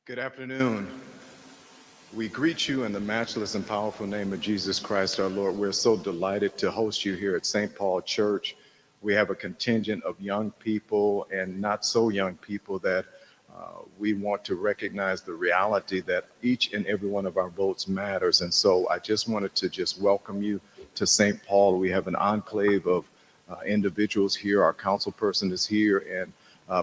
Good afternoon. We greet you in the matchless and powerful name of Jesus Christ, our Lord. We're so delighted to host you here at St. Paul Church. We have a contingent of young people and not so young people that we want to recognize the reality that each and every one of our votes matters. And so I just wanted to just welcome you to St. Paul. We have an enclave of individuals here. Our council person is here, and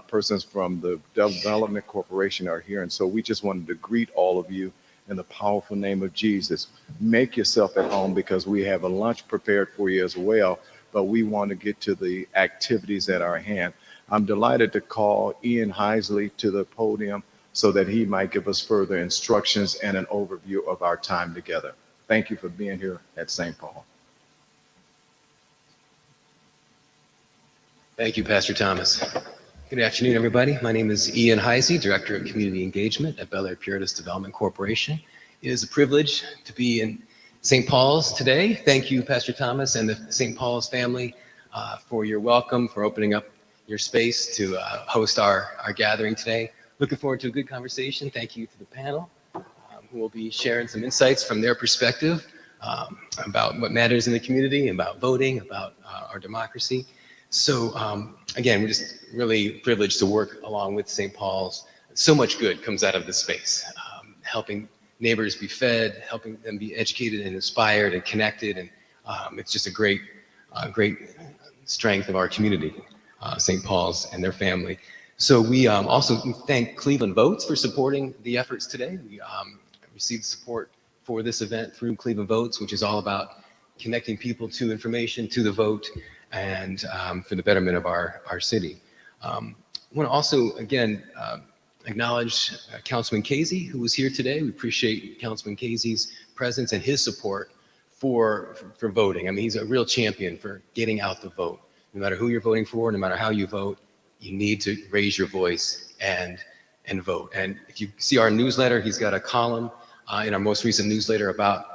persons from the Development Corporation are here. And so we just wanted to greet all of you in the powerful name of Jesus. Make yourself at home because we have a lunch prepared for you as well, but we want to get to the activities at our hand. I'm delighted to call Ian Heisley to the podium so that he might give us further instructions and an overview of our time together. Thank you for being here at St. Paul. Thank you, Pastor Thomas. Good afternoon, everybody. My name is Ian Heisey, Director of Community Engagement at Ballot Pedia Development Corporation. It is a privilege to be in St. Paul's today. Thank you, Pastor Thomas and the St. Paul's family for your welcome, for opening up your space to host our gathering today. Looking forward to a good conversation. Thank you to the panel who will be sharing some insights from their perspective about what matters in the community, about voting, about our democracy. So again, we're just really privileged to work along with St. Paul's. So much good comes out of this space, helping neighbors be fed, helping them be educated and inspired and connected. And it's just a great strength of our community, St. Paul's and their family. So we also thank Cleveland Votes for supporting the efforts today. We received support for this event through Cleveland Votes, which is all about connecting people to information, to the vote, and for the betterment of our city. I want to also, again, acknowledge Councilman Casey, who was here today. We appreciate Councilman Casey's presence and his support for voting. I mean, he's a real champion for getting out the vote. No matter who you're voting for, no matter how you vote, you need to raise your voice and vote. And if you see our newsletter, he's got a column in our most recent newsletter about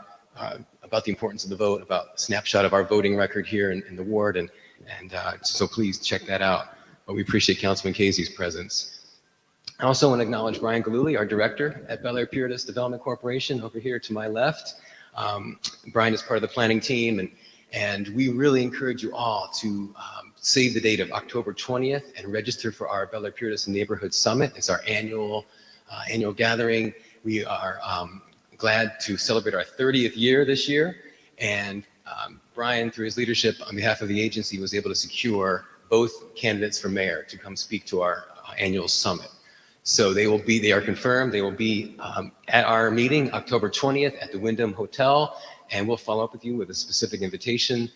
the importance of the vote, about a snapshot of our voting record here in the ward, and so please check that out. But we appreciate Councilman Casey's presence. I also want to acknowledge Brian Galuli, our director at Ballot Pedia Development Corporation, over here to my left. Brian is part of the planning team, and we really encourage you all to save the date of October 20th and register for our Ballot Pedia Neighborhood Summit. It's our annual gathering. We are glad to celebrate our 30th year this year, and Brian, through his leadership on behalf of the agency, was able to secure both candidates for mayor to come speak to our annual summit. So they are confirmed. They will be at our meeting October 20th at the Wyndham Hotel, and we'll follow up with you with a specific invitation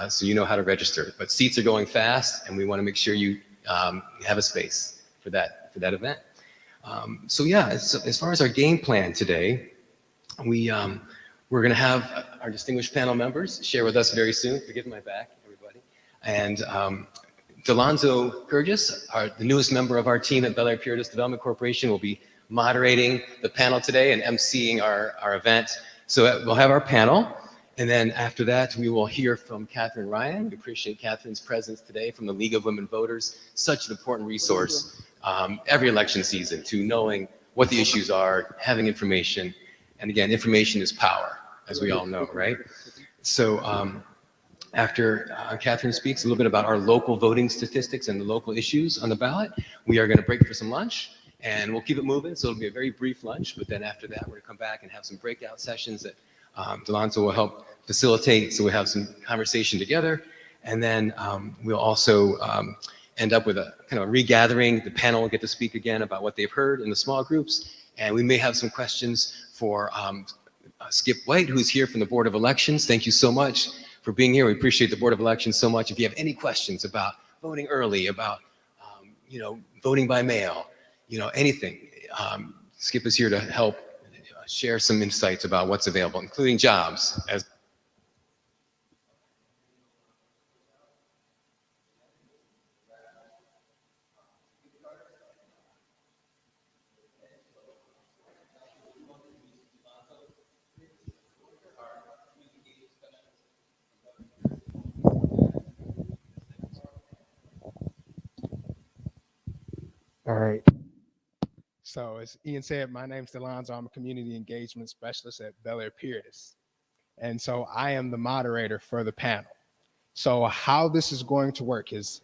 so you know how to register. But seats are going fast, and we want to make sure you have a space for that event. So yeah, as far as our game plan today, we're going to have our distinguished panel members share with us very soon. Forgive my back, everybody. And Delonzo Burgess, the newest member of our team at Ballot Pedia Development Corporation, will be moderating the panel today and emceeing our event. So we'll have our panel, and then after that, we will hear from Catherine Ryan. We appreciate Catherine's presence today from the League of Women Voters. Such an important resource every election season to knowing what the issues are, having information. And again, information is power, as we all know, right? So after Catherine speaks a little bit about our local voting statistics and the local issues on the ballot, we are going to break for some lunch, and we'll keep it moving. So it'll be a very brief lunch, but then after that, we're going to come back and have some breakout sessions that Delonzo will help facilitate. So we'll have some conversation together, and then we'll also end up with a kind of a regathering. The panel will get to speak again about what they've heard in the small groups, and we may have some questions for Skip White, who's here from the Board of Elections. Thank you so much for being here. We appreciate the Board of Elections so much. If you have any questions about voting early, about voting by mail, anything, Skip is here to help share some insights about what's available, including jobs. All right. So as Ian said, my name's Delonzo. I'm a community engagement specialist at Ballot Pedia. And so I am the moderator for the panel. So how this is going to work is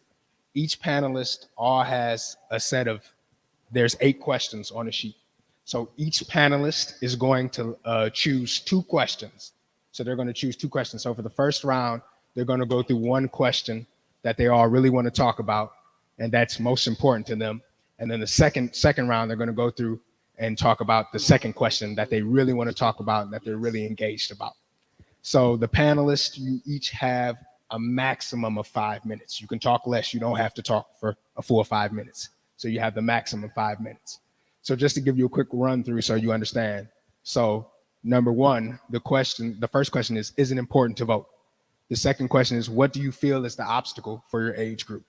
each panelist all has a set of, there's 8 questions on a sheet. So each panelist is going to choose 2 questions. So they're going to choose 2 questions. So for the first round, they're going to go through one question that they all really want to talk about, and that's most important to them. And then the second round, they're going to go through and talk about the second question that they really want to talk about and that they're really engaged about. So the panelists, you each have a maximum of 5 minutes. You can talk less. You don't have to talk for a full 5 minutes. So you have the maximum 5 minutes. So just to give you a quick run through so you understand. So number one, the first question is it important to vote? The second question is, what do you feel is the obstacle for your age group?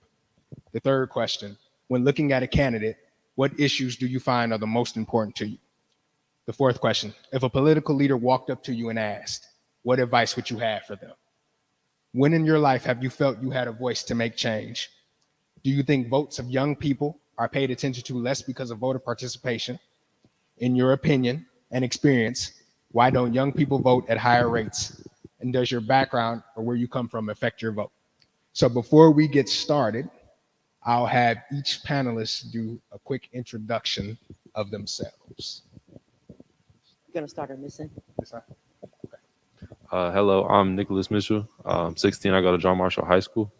The third question, when looking at a candidate, what issues do you find are the most important to you? The fourth question, if a political leader walked up to you and asked, what advice would you have for them? When in your life have you felt you had a voice to make change? Do you think votes of young people are paid attention to less because of voter participation? In your opinion and experience, why don't young people vote at higher rates? And does your background or where you come from affect your vote? So before we get started, I'll have each panelist do a quick introduction of themselves. You're gonna start our missing. Hello, I'm Nicholas Mitchell. I'm 16. I go to John Marshall High School.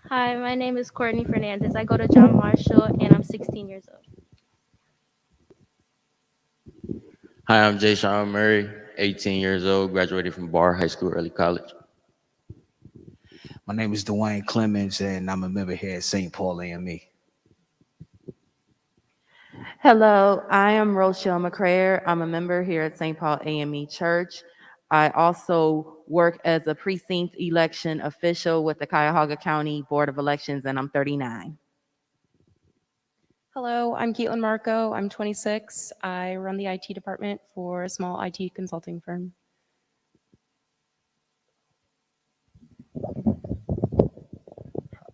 Hi, my name is Courtney Fernandez. I go to John Marshall and I'm 16 years old. Hi, I'm Jay Sean Murray, 18 years old, graduated from Barr High School, early college. My name is Dwayne Clemens, and I'm a member here at St. Paul AME. Hello, I am Rochelle McCrayer. I'm a member here at St. Paul AME Church. I also work as a precinct election official with the Cuyahoga County Board of Elections, and I'm 39. Hello, I'm Caitlin Marco. I'm 26. I run the IT department for a small IT consulting firm.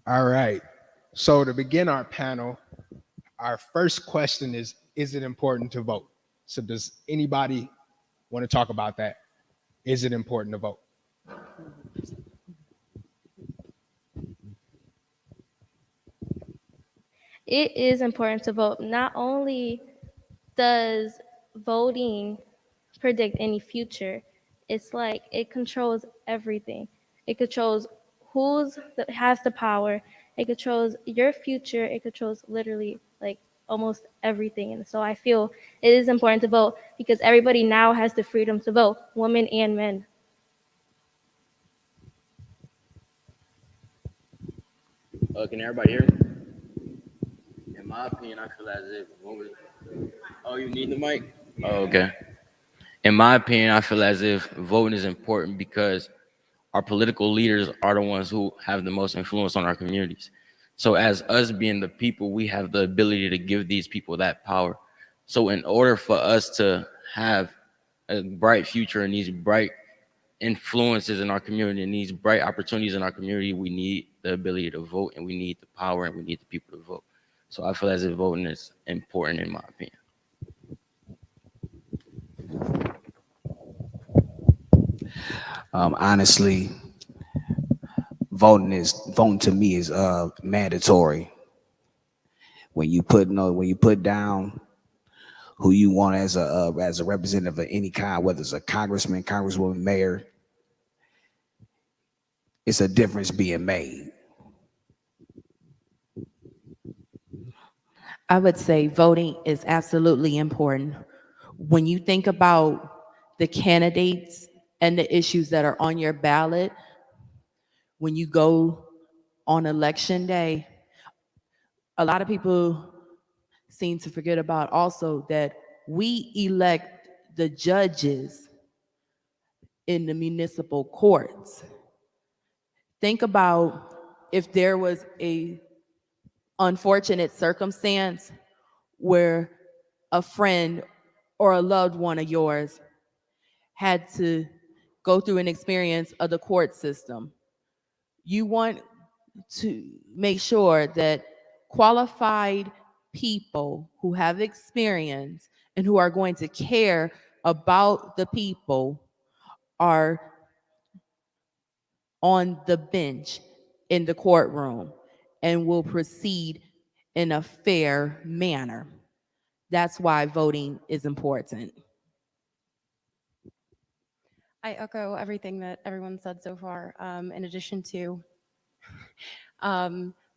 All right. So to begin our panel, our first question is it important to vote? So does anybody want to talk about that? Is it important to vote? It is important to vote. Not only does voting predict any future, it's like it controls everything. It controls that has the power. It controls your future. It controls literally like almost everything. And so I feel it is important to vote because everybody now has the freedom to vote, women and men. Can everybody hear me? In my opinion, I feel as if oh, you need the mic? Oh, okay. In my opinion, I feel as if voting is important because our political leaders are the ones who have the most influence on our communities. So as us being the people, we have the ability to give these people that power. So in order for us to have a bright future and these bright influences in our community and these bright opportunities in our community, we need the ability to vote, and we need the power, and we need the people to vote. So I feel as if voting is important in my opinion. Honestly, voting to me is mandatory. When you put down who you want as a representative of any kind, whether it's a congressman, congresswoman, mayor, it's a difference being made. I would say voting is absolutely important. When you think about the candidates and the issues that are on your ballot, when you go on election day, a lot of people seem to forget about also that we elect the judges in the municipal courts. Think about if there was a unfortunate circumstance where a friend or a loved one of yours had to go through an experience of the court system. You want to make sure that qualified people who have experience and who are going to care about the people are on the bench in the courtroom and will proceed in a fair manner. That's why voting is important. I echo everything that everyone said so far. In addition to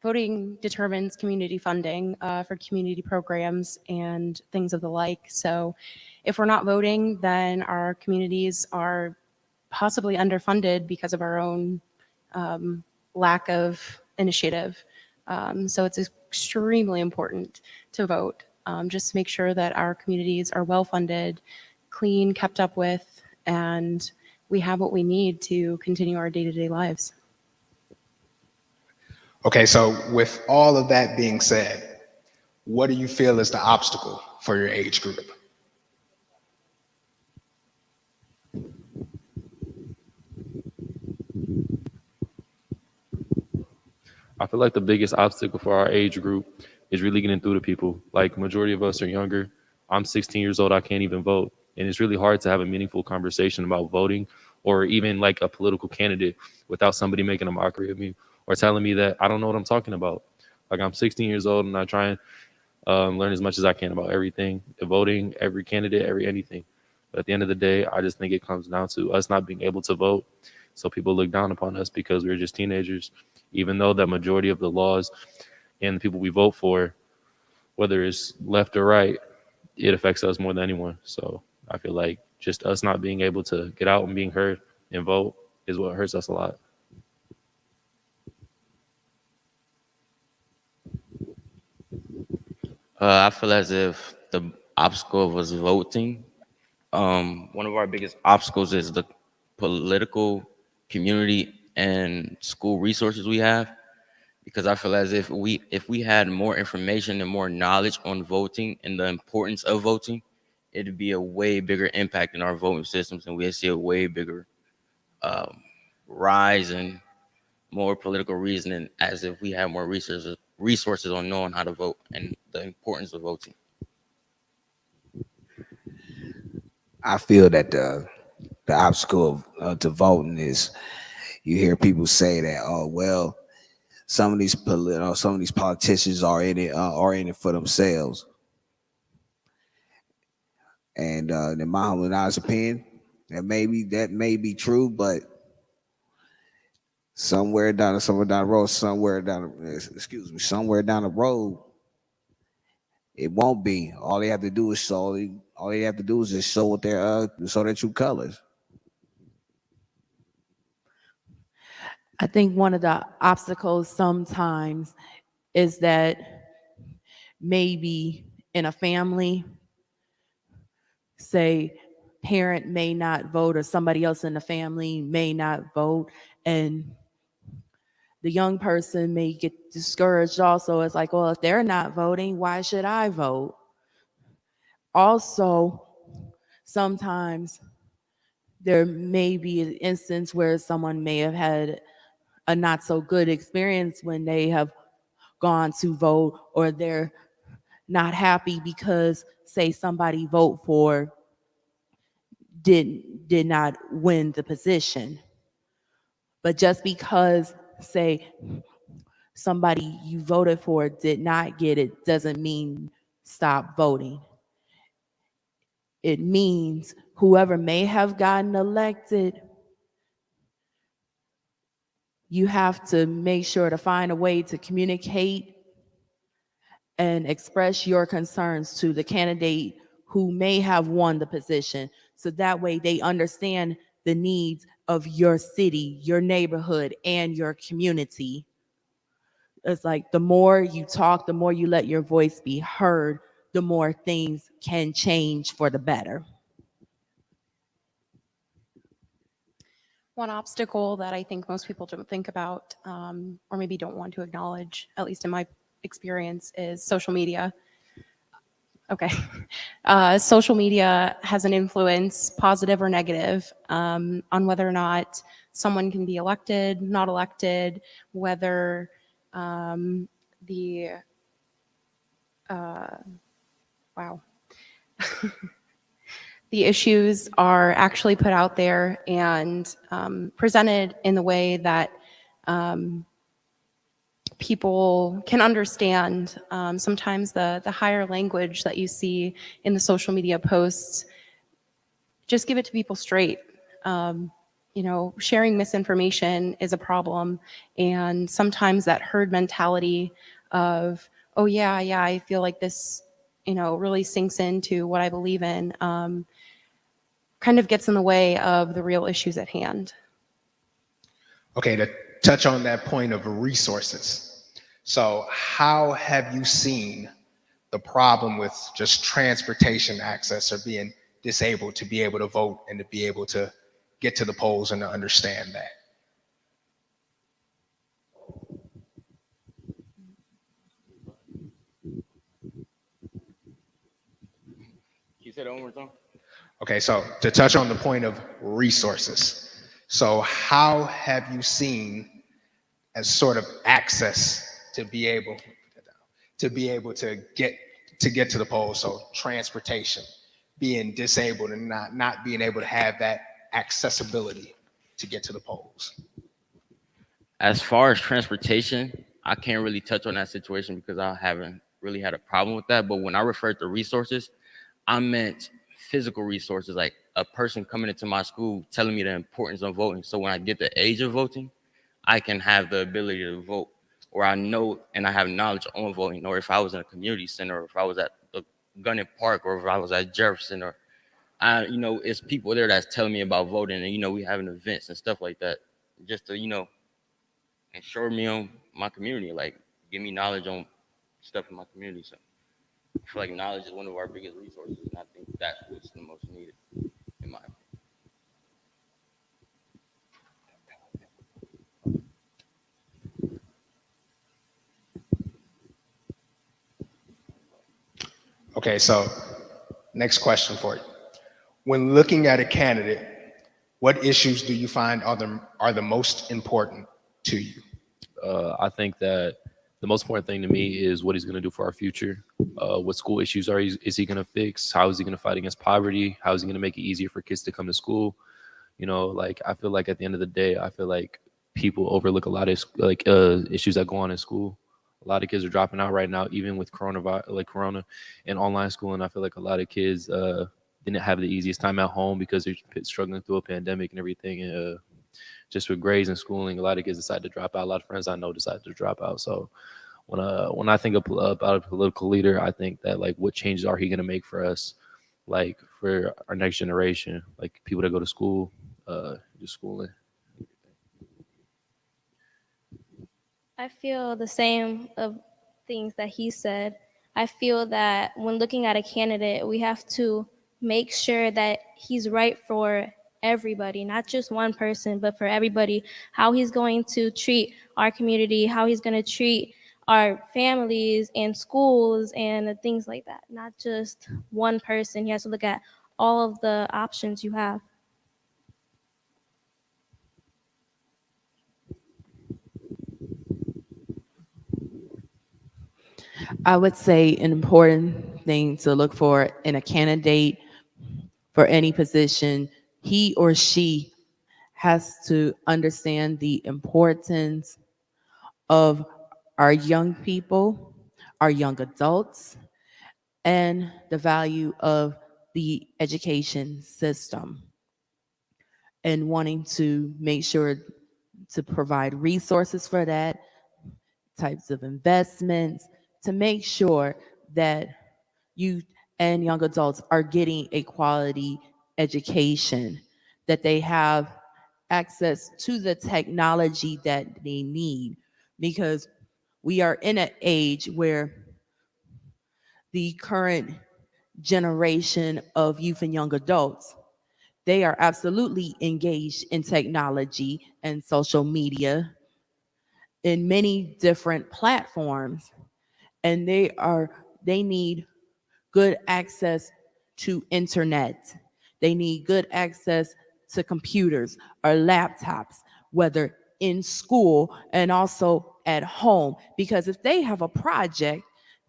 voting determines community funding for community programs and things of the like. So if we're not voting, then our communities are possibly underfunded because of our own lack of initiative. So it's extremely important to vote, just to make sure that our communities are well funded, clean, kept up with, and we have what we need to continue our day-to-day lives. Okay, so with all of that being said, what do you feel is the obstacle for your age group? I feel like the biggest obstacle for our age group is really getting through to people. Like, majority of us are younger. I'm 16 years old. I can't even vote. And it's really hard to have a meaningful conversation about voting or even like a political candidate without somebody making a mockery of me or telling me that I don't know what I'm talking about. Like, I'm 16 years old and I try and learn as much as I can about everything, voting, every candidate, every anything. But at the end of the day, I just think it comes down to us not being able to vote. So people look down upon us because we're just teenagers, even though the majority of the laws and the people we vote for, whether it's left or right, it affects us more than anyone. So I feel like just us not being able to get out and being heard and vote is what hurts us a lot. I feel as if the obstacle was voting. One of our biggest obstacles is the political, community, and school resources we have. Because I feel as if we had more information and more knowledge on voting and the importance of voting, it'd be a way bigger impact in our voting systems, and we'd see a way bigger rise and more political reasoning, as if we had more resources on knowing how to vote and the importance of voting. I feel that the obstacle to voting is, you hear people say that, oh well, some of these politicians are in it for themselves. And in my humble and honest opinion, that may be true, but somewhere down the road, somewhere down the road, it won't be. All they have to do is just show their true colors. I think one of the obstacles sometimes is that maybe in a family, say parent may not vote or somebody else in the family may not vote, and the young person may get discouraged also. It's like, well, if they're not voting, why should I vote? Also, sometimes there may be an instance where someone may have had a not so good experience when they have gone to vote, or they're not happy because, say, somebody vote for did not win the position. But just because, say, somebody you voted for did not get it doesn't mean stop voting. It means whoever may have gotten elected, you have to make sure to find a way to communicate and express your concerns to the candidate who may have won the position, so that way they understand the needs of your city, your neighborhood, and your community. It's like the more you talk, the more you let your voice be heard, the more things can change for the better. One obstacle that I think most people don't think about, or maybe don't want to acknowledge, at least in my experience, is social media. Okay. Social media has an influence, positive or negative, on whether or not someone can be elected, not elected, whether the Wow. The issues are actually put out there and presented in the way that people can understand. Sometimes the higher language that you see in the social media posts, just give it to people straight. Sharing misinformation is a problem, and sometimes that herd mentality of, oh yeah, I feel like this, really sinks into what I believe in, kind of gets in the way of the real issues at hand. Okay, to touch on that point of resources. So how have you seen the problem with just transportation access or being disabled to be able to vote and to be able to get to the polls and to understand that? You said it one more time? Okay, so to touch on the point of resources. So how have you seen as sort of access to be able to get to the polls? So transportation, being disabled and not being able to have that accessibility to get to the polls. As far as transportation, I can't really touch on that situation because I haven't really had a problem with that. But when I referred to resources, I meant physical resources, like a person coming into my school telling me the importance of voting. So when I get the age of voting, I can have the ability to vote, or I know and I have knowledge on voting, or if I was in a community center, or if I was at the Gunning Park, or if I was at Jefferson, or it's people there that's telling me about voting, and we having events and stuff like that, just to ensure me on my community, like give me knowledge on stuff in my community. So I feel like knowledge is one of our biggest resources, and I think that's what's the most needed, in my opinion. Okay, so next question for you. When looking at a candidate, what issues do you find are the most important to you? I think that the most important thing to me is what he's going to do for our future. What school issues is he going to fix? How is he going to fight against poverty? How is he going to make it easier for kids to come to school? Like I feel like at the end of the day, I feel like people overlook a lot of issues that go on in school. A lot of kids are dropping out right now, even with Corona and online school. And I feel like a lot of kids didn't have the easiest time at home because they're struggling through a pandemic and everything. And just with grades and schooling, a lot of kids decided to drop out. A lot of friends I know decided to drop out. So when I think about a political leader, I think that like what changes are he going to make for us, like for our next generation, like people that go to school, just schooling. I feel the same of things that he said. I feel that when looking at a candidate, we have to make sure that he's right for everybody, not just one person, but for everybody. How he's going to treat our community, how he's going to treat our families and schools and things like that. Not just one person. He has to look at all of the options you have. I would say an important thing to look for in a candidate for any position, he or she has to understand the importance of our young people, our young adults, and the value of the education system, and wanting to make sure to provide resources for that, types of investments, to make sure that youth and young adults are getting a quality education, that they have access to the technology that they need, because we are in an age where the current generation of youth and young adults, they are absolutely engaged in technology and social media in many different platforms, and they need good access to internet. They need good access to computers or laptops, whether in school and also at home, because if they have a project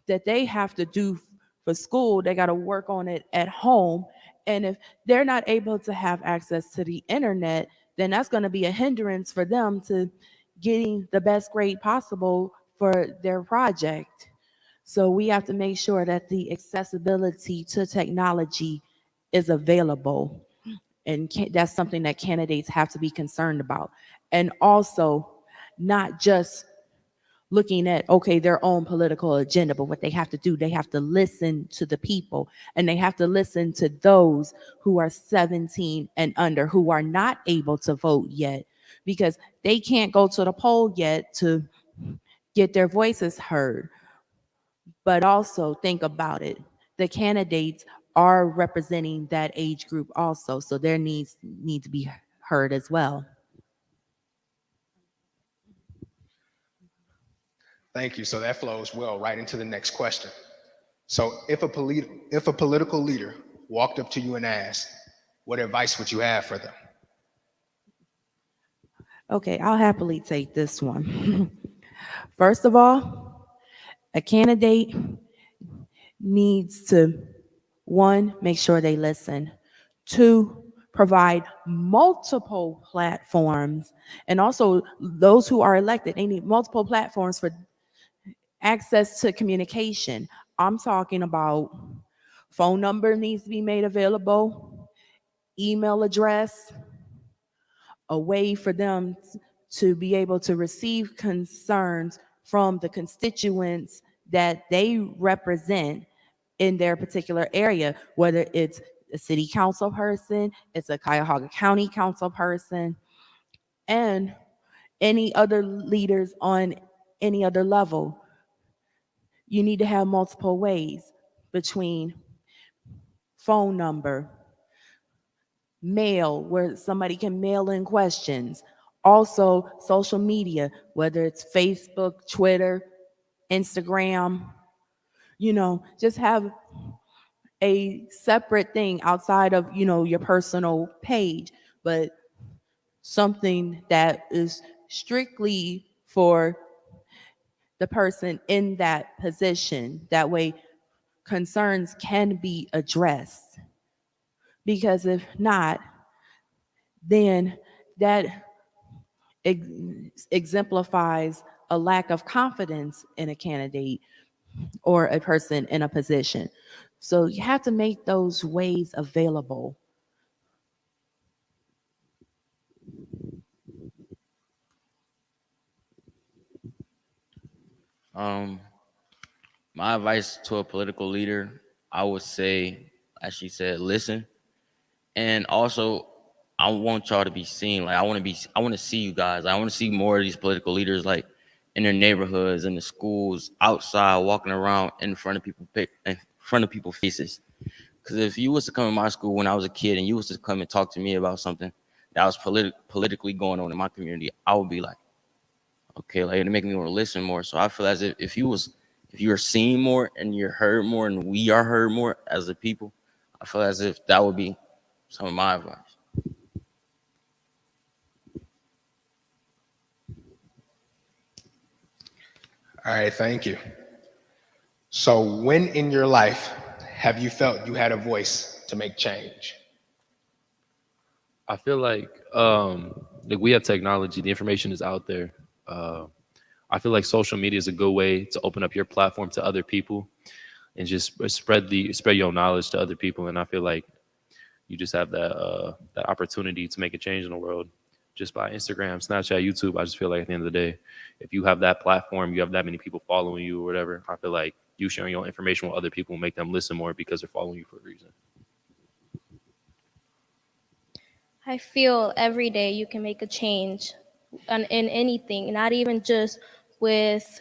that they have to do for school, they got to work on it at home. And if they're not able to have access to the internet, then that's going to be a hindrance for them to getting the best grade possible for their project. So we have to make sure that the accessibility to technology is available. And that's something that candidates have to be concerned about. And also, not just looking at, okay, their own political agenda, but what they have to do, they have to listen to the people, and they have to listen to those who are 17 and under, who are not able to vote yet, because they can't go to the poll yet to get their voices heard. But also think about it. The candidates are representing that age group also, so their needs need to be heard as well. Thank you. So that flows well right into the next question. So if a political leader walked up to you and asked, what advice would you have for them? Okay, I'll happily take this one. First of all, a candidate needs to, one, make sure they listen. Two, provide multiple platforms. And also, those who are elected, they need multiple platforms for access to communication. I'm talking about phone number needs to be made available, email address, a way for them to be able to receive concerns from the constituents that they represent in their particular area, whether it's a city council person, it's a Cuyahoga County council person, and any other leaders on any other level. You need to have multiple ways between phone number, mail, where somebody can mail in questions, also social media, whether it's Facebook, Twitter, Instagram, just have a separate thing outside of, your personal page, but something that is strictly for the person in that position. That way, concerns can be addressed. Because if not, then that exemplifies a lack of confidence in a candidate or a person in a position. So you have to make those ways available. Um, my advice to a political leader, I would say, as she said, listen. And also, I want y'all to be seen. Like, I want to see you guys. I want to see more of these political leaders, like in their neighborhoods, in the schools, outside, walking around in front of people's faces. Because if you was to come to my school when I was a kid and you was to come and talk to me about something that was politically going on in my community, I would be like, okay, like it'd make me want to listen more. So I feel as if you are seen more and you're heard more and we are heard more as a people, I feel as if that would be some of my advice. All right, thank you. So when in your life have you felt you had a voice to make change? I feel like we have technology, the information is out there. I feel like social media is a good way to open up your platform to other people and just spread your knowledge to other people. And I feel like you just have that opportunity to make a change in the world just by Instagram, Snapchat, YouTube. I just feel like at the end of the day, if you have that platform, you have that many people following you or whatever, I feel like you sharing your information with other people will make them listen more because they're following you for a reason. I feel every day you can make a change in anything, not even just with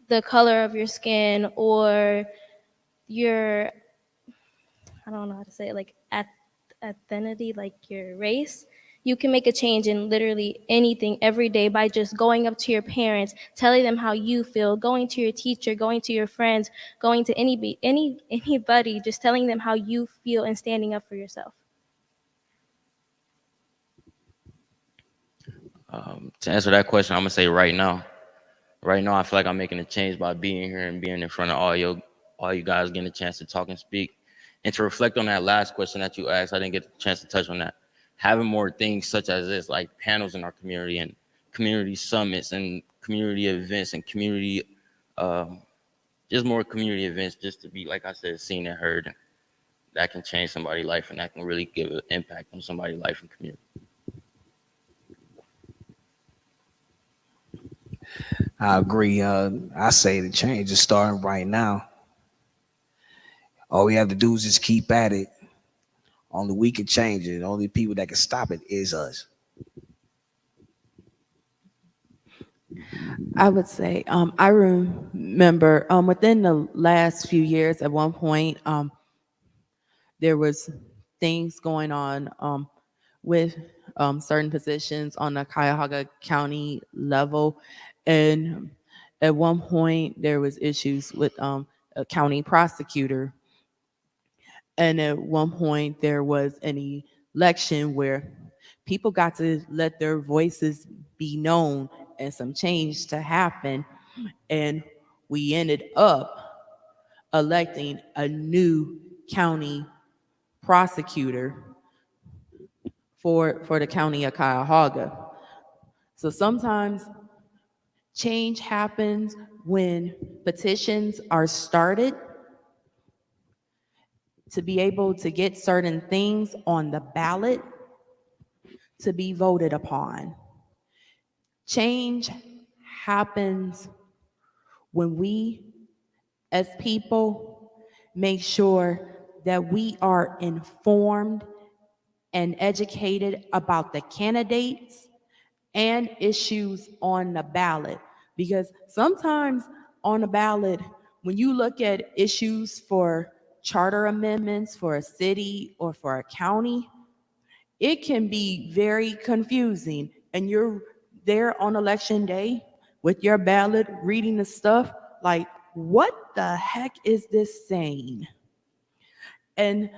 the color of your skin or your, I don't know how to say it, like ethnicity, like your race. You can make a change in literally anything every day by just going up to your parents, telling them how you feel, going to your teacher, going to your friends, going to anybody, just telling them how you feel and standing up for yourself. To answer that question, I'm gonna say right now. right now I feel like I'm making a change by being here and being in front of all you guys, getting a chance to talk and speak. And to reflect on that last question that you asked, I didn't get a chance to touch on that. Having more things such as this, like panels in our community and community summits and community events and community, just more community events, just to be, like I said, seen and heard. That can change somebody's life and that can really give an impact on somebody's life and community. I agree. I say the change is starting right now. All we have to do is just keep at it. Only we can change it. Only people that can stop it is us. I would say, I remember within the last few years, at one point, there was things going on with certain positions on the Cuyahoga County level, and at one point there was issues with a county prosecutor, and at one point there was an election where people got to let their voices be known and some change to happen, and we ended up electing a new county prosecutor for the county of Cuyahoga. So sometimes change happens when petitions are started to be able to get certain things on the ballot to be voted upon. Change happens when we as people make sure that we are informed and educated about the candidates and issues on the ballot. Because sometimes on the ballot, when you look at issues for charter amendments for a city or for a county, it can be very confusing. And you're there on election day with your ballot reading the stuff like, what the heck is this saying? And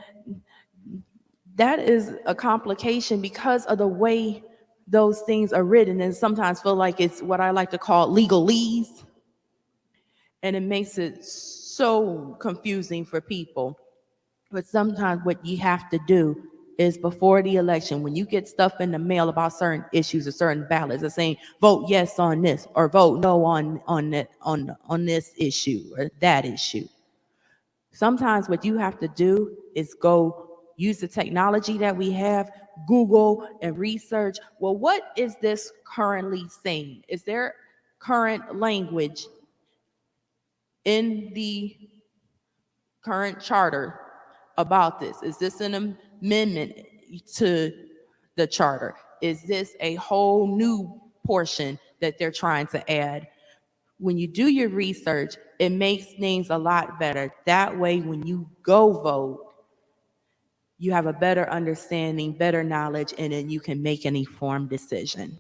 that is a complication because of the way those things are written, and sometimes feel like it's what I like to call legalese, and it makes it so confusing for people. But sometimes what you have to do is before the election, when you get stuff in the mail about certain issues or certain ballots, are saying vote yes on this or vote no on this issue or that issue. Sometimes what you have to do is go use the technology that we have, Google and research. Well, what is this currently saying? Is there current language in the current charter about this? Is this an amendment to the charter? Is this a whole new portion that they're trying to add? When you do your research, it makes things a lot better. That way, when you go vote, you have a better understanding, better knowledge, and then you can make an informed decision.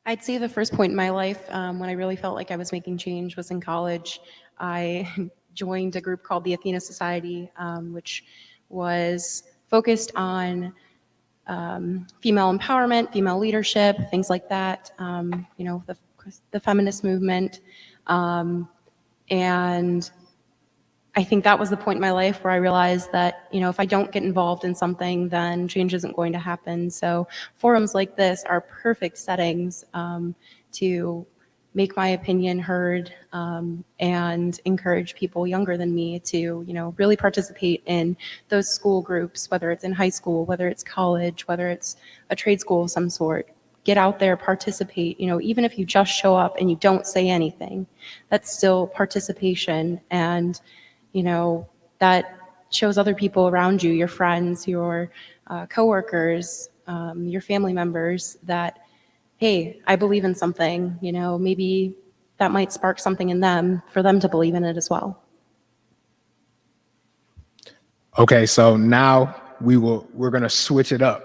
I'd say the first point in my life when I really felt like I was making change was in college. I joined a group called the Athena Society, which was focused on female empowerment, female leadership, things like that, the feminist movement. And I think that was the point in my life where I realized that, if I don't get involved in something, then change isn't going to happen. So forums like this are perfect settings to make my opinion heard and encourage people younger than me to, really participate in those school groups, whether it's in high school, whether it's college, whether it's a trade school of some sort. Get out there, participate, even if you just show up and you don't say anything, that's still participation. And that shows other people around you, your friends, your coworkers, your family members that, hey, I believe in something, maybe that might spark something in them for them to believe in it as well. Okay, so now we're going to switch it up.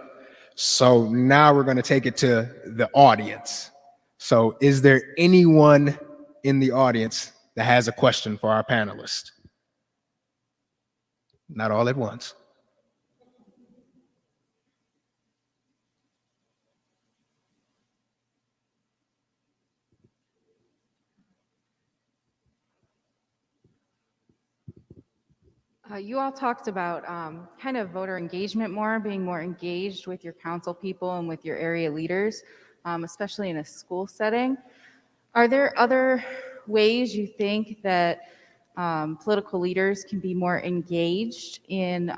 So now we're going to take it to the audience. So is there anyone in the audience that has a question for our panelists? Not all at once. You all talked about kind of voter engagement more, being more engaged with your council people and with your area leaders, especially in a school setting. Are there other ways you think that political leaders can be more engaged in,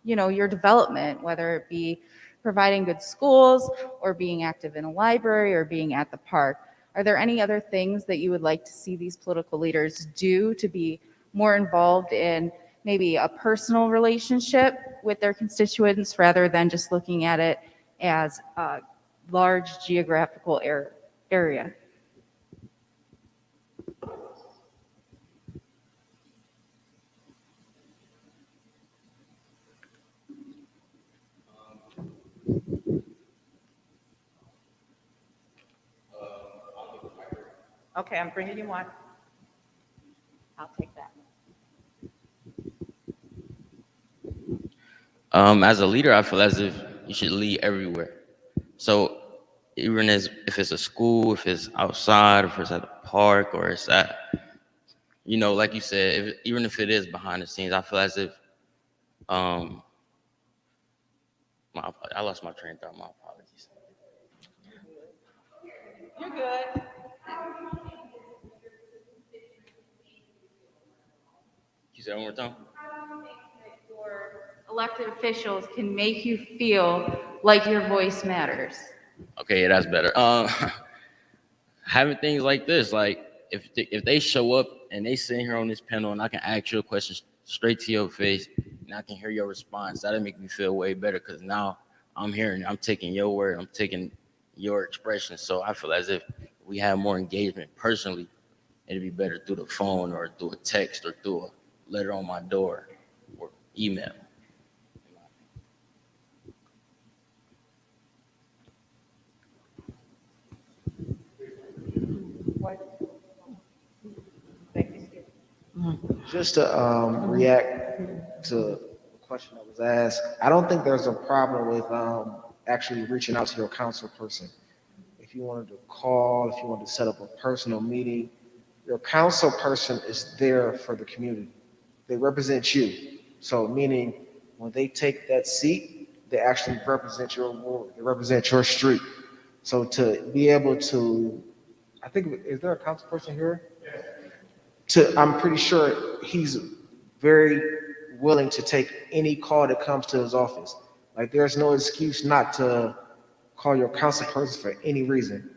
your development, whether it be providing good schools or being active in a library or being at the park? Are there any other things that you would like to see these political leaders do to be more involved in maybe a personal relationship with their constituents rather than just looking at it as a large geographical area? Okay, I'm bringing you one. I'll take that. As a leader, I feel as if you should lead everywhere. So even as if it's a school, if it's outside, if it's at a park, or it's at, like you said, even if it is behind the scenes, I feel as if, I lost my train of thought. My apologies. You're good. You said it one more time? Your elected officials can make you feel like your voice matters. Okay, yeah, that's better. Having things like this, like if they show up and they sit here on this panel and I can ask you a question straight to your face and I can hear your response, that'll make me feel way better because now I'm hearing, I'm taking your word, I'm taking your expression. So I feel as if we have more engagement personally, it'd be better through the phone or through a text or through a letter on my door or email. Just to react to the question that was asked, I don't think there's a problem with actually reaching out to your council person. If you wanted to call, if you wanted to set up a personal meeting, your council person is there for the community. They represent you. So meaning when they take that seat, they actually represent your ward, they represent your street. So to be able to, I think, is there a council person here? I'm pretty sure he's very willing to take any call that comes to his office. Like there's no excuse not to call your council person for any reason.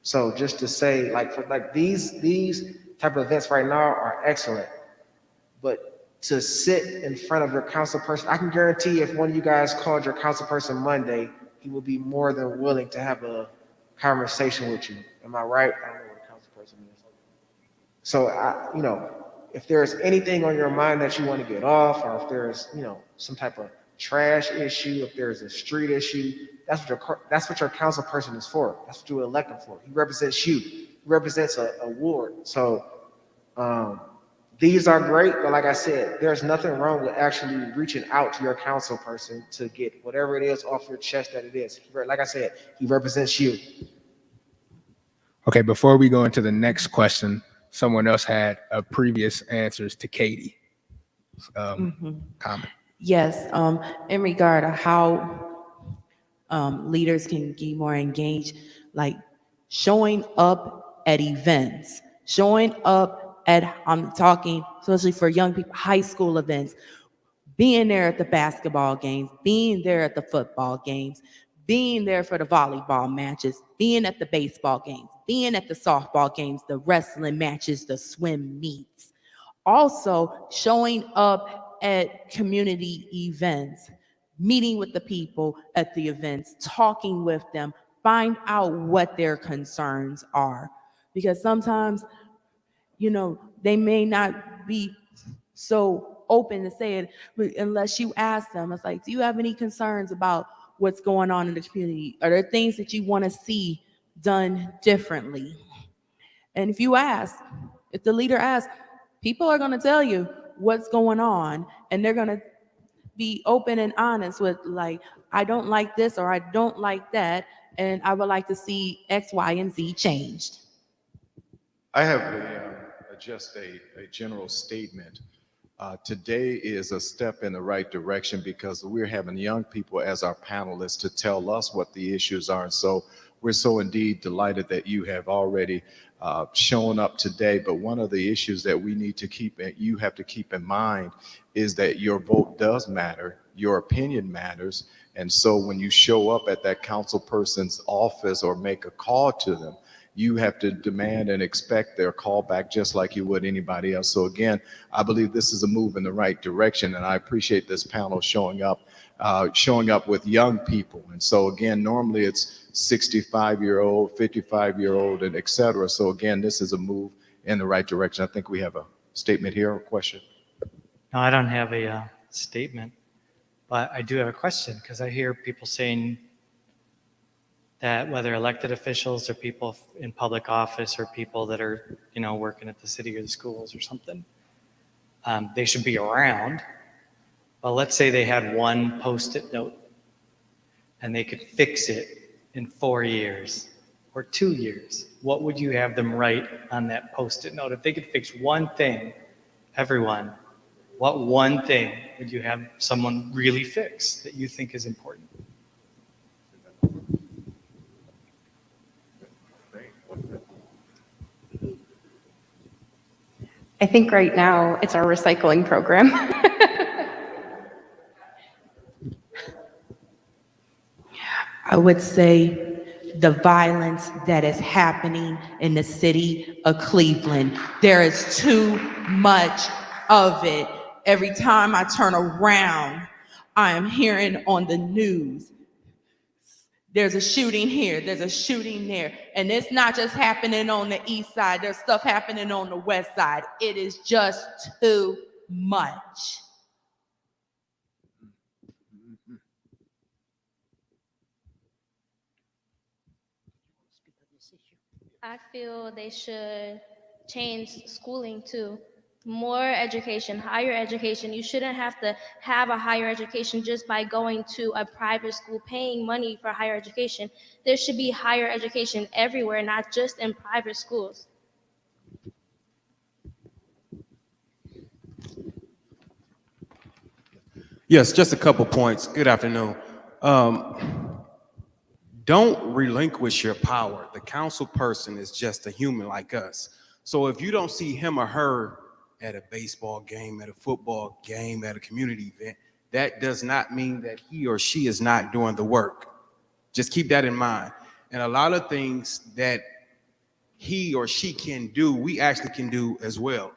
So just to say, like for like these type of events right now are excellent, but to sit in front of your council person, I can guarantee if one of you guys called your council person Monday, he will be more than willing to have a conversation with you. Am I right? I don't know what a council person is. So, if there's anything on your mind that you want to get off, or if there's, some type of trash issue, if there's a street issue, that's what your council person is for. That's what you elect him for. He represents you. He represents a ward. So, these are great, but like I said, there's nothing wrong with actually reaching out to your council person to get whatever it is off your chest that it is. Like I said, he represents you. Okay, before we go into the next question, someone else had a previous answers to Katie. Comment. Yes, in regard to how leaders can get more engaged, like showing up at events, showing up at, I'm talking especially for young people, high school events, being there at the basketball games, being there at the football games, being there for the volleyball matches, being at the baseball games, being at the softball games, the wrestling matches, the swim meets. Also, showing up at community events, meeting with the people at the events, talking with them, find out what their concerns are. Because sometimes, they may not be so open to say it unless you ask them. It's like, do you have any concerns about what's going on in the community? Are there things that you want to see done differently? And if the leader asks, people are going to tell you what's going on, and they're going to be open and honest with, like, I don't like this or I don't like that, and I would like to see X, Y, and Z changed. I have just a general statement. Today is a step in the right direction because we're having young people as our panelists to tell us what the issues are. And so we're so indeed delighted that you have already shown up today. But one of the issues that we need to you have to keep in mind is that your vote does matter, your opinion matters. And so when you show up at that council person's office or make a call to them, you have to demand and expect their call back just like you would anybody else. So again, I believe this is a move in the right direction, and I appreciate this panel showing up with young people. And so again, normally it's 65-year-old, 55-year-old, and et cetera. So again, this is a move in the right direction. I think we have a statement here or question. No, I don't have a statement, but I do have a question because I hear people saying that whether elected officials or people in public office or people that are, working at the city or the schools or something, they should be around. But let's say they had one Post-it note and they could fix it in 4 years or 2 years. What would you have them write on that Post-it note? If they could fix one thing, everyone, what one thing would you have someone really fix that you think is important? I think right now it's our recycling program. I would say the violence that is happening in the city of Cleveland. There is too much of it. Every time I turn around, I am hearing on the news, there's a shooting here, there's a shooting there. And it's not just happening on the east side, there's stuff happening on the west side. It is just too much. I feel they should change schooling to more education, higher education. You shouldn't have to have a higher education just by going to a private school, paying money for higher education. There should be higher education everywhere, not just in private schools. Yes, just a couple points. Good afternoon. Don't relinquish your power. The council person is just a human like us. So if you don't see him or her at a baseball game, at a football game, at a community event, that does not mean that he or she is not doing the work. Just keep that in mind. And a lot of things that he or she can do, we actually can do as well.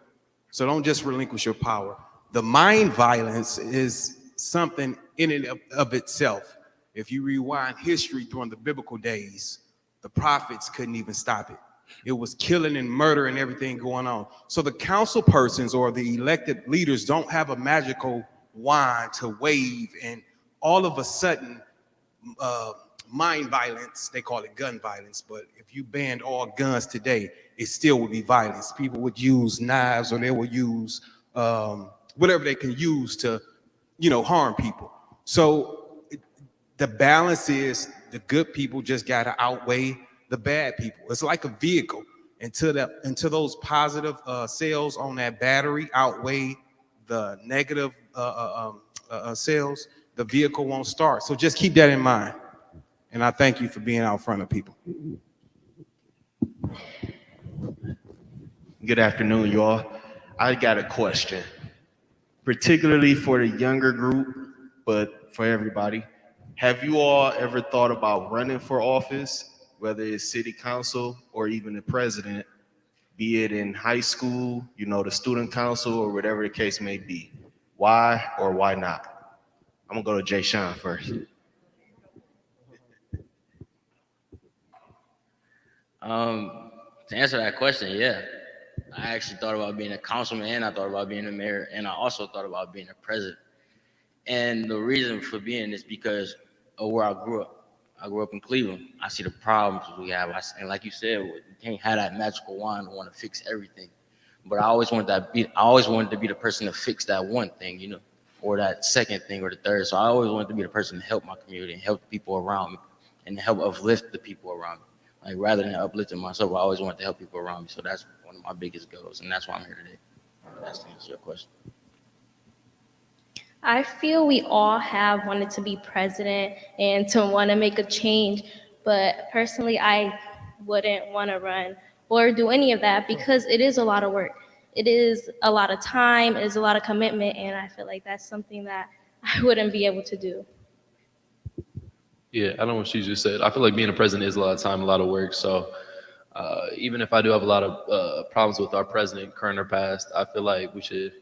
So don't just relinquish your power. The mind violence is something in and of itself. If you rewind history during the biblical days, the prophets couldn't even stop it. It was killing and murder and everything going on. So the council persons or the elected leaders don't have a magical wand to wave and all of a sudden mind violence, they call it gun violence, but if you banned all guns today, it still would be violence. People would use knives or they would use whatever they can use to, harm people. So the balance is the good people just got to outweigh the bad people. It's like a vehicle. Until those positive cells on that battery outweigh the negative cells, the vehicle won't start. So just keep that in mind. And I thank you for being out front of people. Good afternoon, y'all. I got a question, particularly for the younger group, but for everybody. Have you all ever thought about running for office, whether it's city council or even the president, be it in high school, the student council or whatever the case may be? Why or why not? I'm gonna go to Jay Sean first. To answer that question, yeah. I actually thought about being a councilman and I thought about being a mayor and I also thought about being a president. And the reason for being is because of where I grew up. I grew up in Cleveland. I see the problems we have. And like you said, you can't have that magical wand to want to fix everything. But I always wanted to be the person to fix that one thing, or that second thing or the third. So I always wanted to be the person to help my community and help the people around me and to help uplift the people around me. Like rather than uplifting myself, I always wanted to help people around me. So that's one of my biggest goals, and that's why I'm here today. That's to answer your question. I feel we all have wanted to be president and to want to make a change, but personally, I wouldn't want to run or do any of that because it is a lot of work. It is a lot of time, it is a lot of commitment, and I feel like that's something that I wouldn't be able to do. Yeah, I know what she just said. I feel like being a president is a lot of time, a lot of work. So even if I do have a lot of problems with our president, current or past, I feel like we should,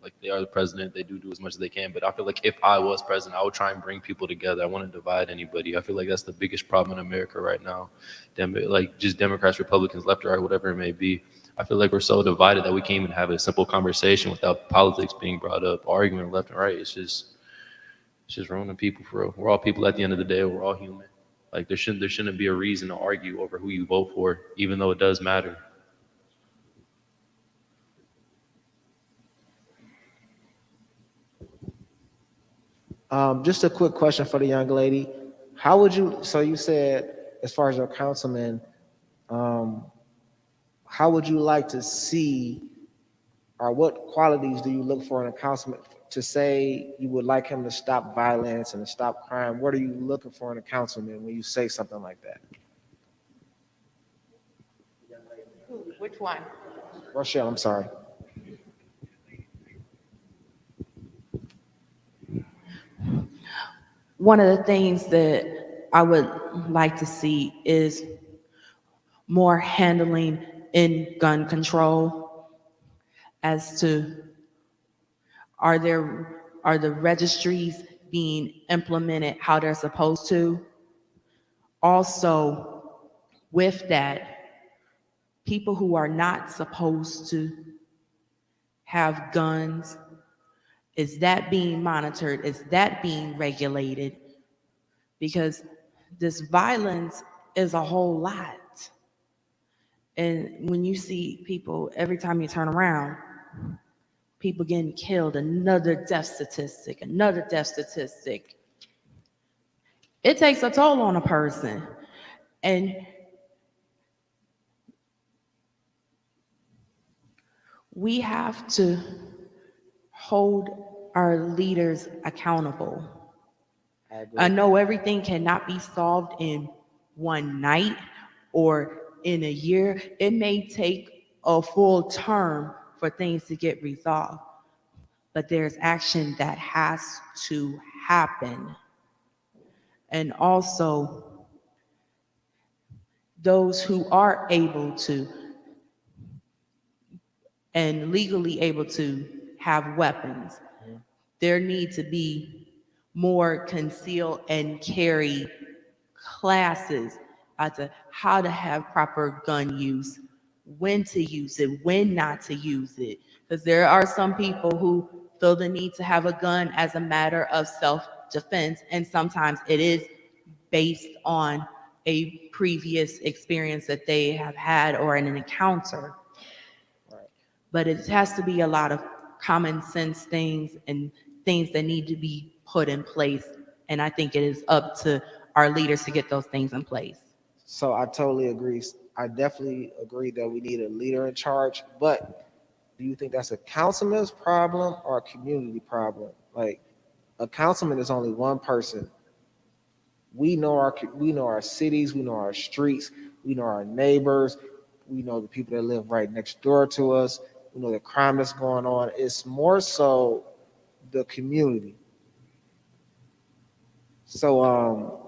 like they are the president, they do as much as they can. But I feel like if I was president, I would try and bring people together. I wouldn't divide anybody. I feel like that's the biggest problem in America right now. Like just Democrats, Republicans, left or right, whatever it may be. I feel like we're so divided that we can't even have a simple conversation without politics being brought up, arguing left and right. It's just ruining people for real. We're all people at the end of the day. We're all human. Like there shouldn't be a reason to argue over who you vote for, even though it does matter. Just a quick question for the young lady. How would you, so you said, as far as your councilman, how would you like to see, or what qualities do you look for in a councilman to say you would like him to stop violence and to stop crime? What are you looking for in a councilman when you say something like that? Which one? Rochelle, I'm sorry. One of the things that I would like to see is more handling in gun control as to are the registries being implemented how they're supposed to? Also, with that, people who are not supposed to have guns, is that being monitored? Is that being regulated? Because this violence is a whole lot. And when you see people, every time you turn around, people getting killed, another death statistic, another death statistic. It takes a toll on a person. And we have to hold our leaders accountable. I know everything cannot be solved in one night or in a year. It may take a full term for things to get resolved, but there's action that has to happen. And also, those who are able to and legally able to have weapons, there need to be more conceal and carry classes as to how to have proper gun use, when to use it, when not to use it. Because there are some people who feel the need to have a gun as a matter of self-defense, and sometimes it is based on a previous experience that they have had or in an encounter. But it has to be a lot of common sense things and things that need to be put in place. And I think it is up to our leaders to get those things in place. So I totally agree. I definitely agree that we need a leader in charge, but do you think that's a councilman's problem or a community problem? Like, a councilman is only one person. We know our cities, we know our streets, we know our neighbors, we know the people that live right next door to us, we know the crime that's going on. It's more so the community. So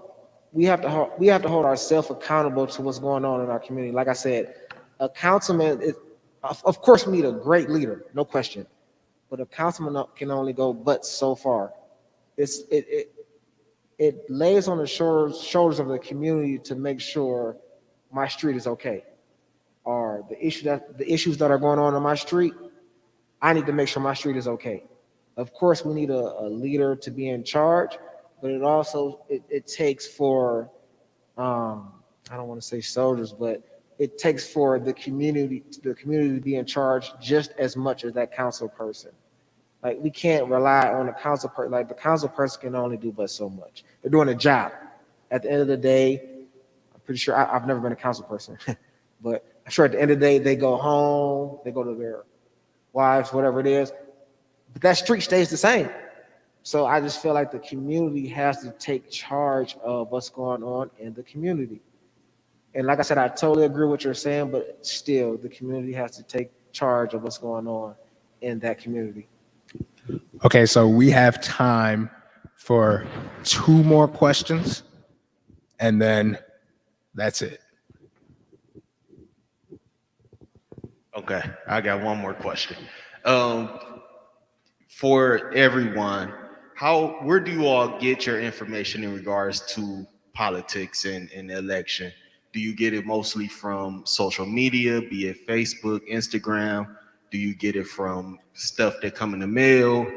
we have to hold ourselves accountable to what's going on in our community. Like I said, a councilman is, of course, we need a great leader, no question, but a councilman can only go but so far. It lays on the shoulders of the community to make sure my street is okay, or the issues that are going on my street. I need to make sure my street is okay. Of course, we need a leader to be in charge, but it also it takes for I don't want to say soldiers, but it takes for the community to be in charge just as much as that council person. Like, we can't rely on the council person. Like, the council person can only do but so much. They're doing a job. At the end of the day, I'm pretty sure I've never been a council person, but I'm sure at the end of the day they go home, they go to their wives, whatever it is, but that street stays the same. So I just feel like the community has to take charge of what's going on in the community. And like I said, I totally agree with what you're saying, but still, the community has to take charge of what's going on in that community. Okay, so we have time for 2 more questions, and then that's it. Okay, I got one more question. For everyone, where do you all get your information in regards to politics and election? Do you get it mostly from social media, be it Facebook, Instagram? Do you get it from stuff that come in the mail?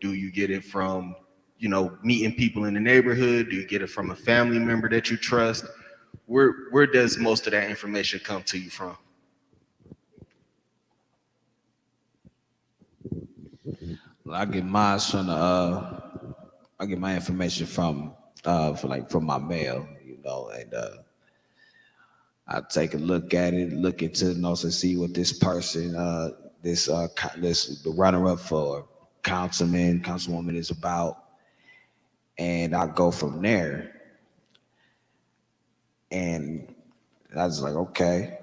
Do you get it from, meeting people in the neighborhood? Do you get it from a family member that you trust? Where does most of that information come to you from? Well, I get mine from I get my information from from my mail, and I take a look at it, look into it, also see what this person, the runner-up for councilwoman is about, and I go from there. And I was like, okay,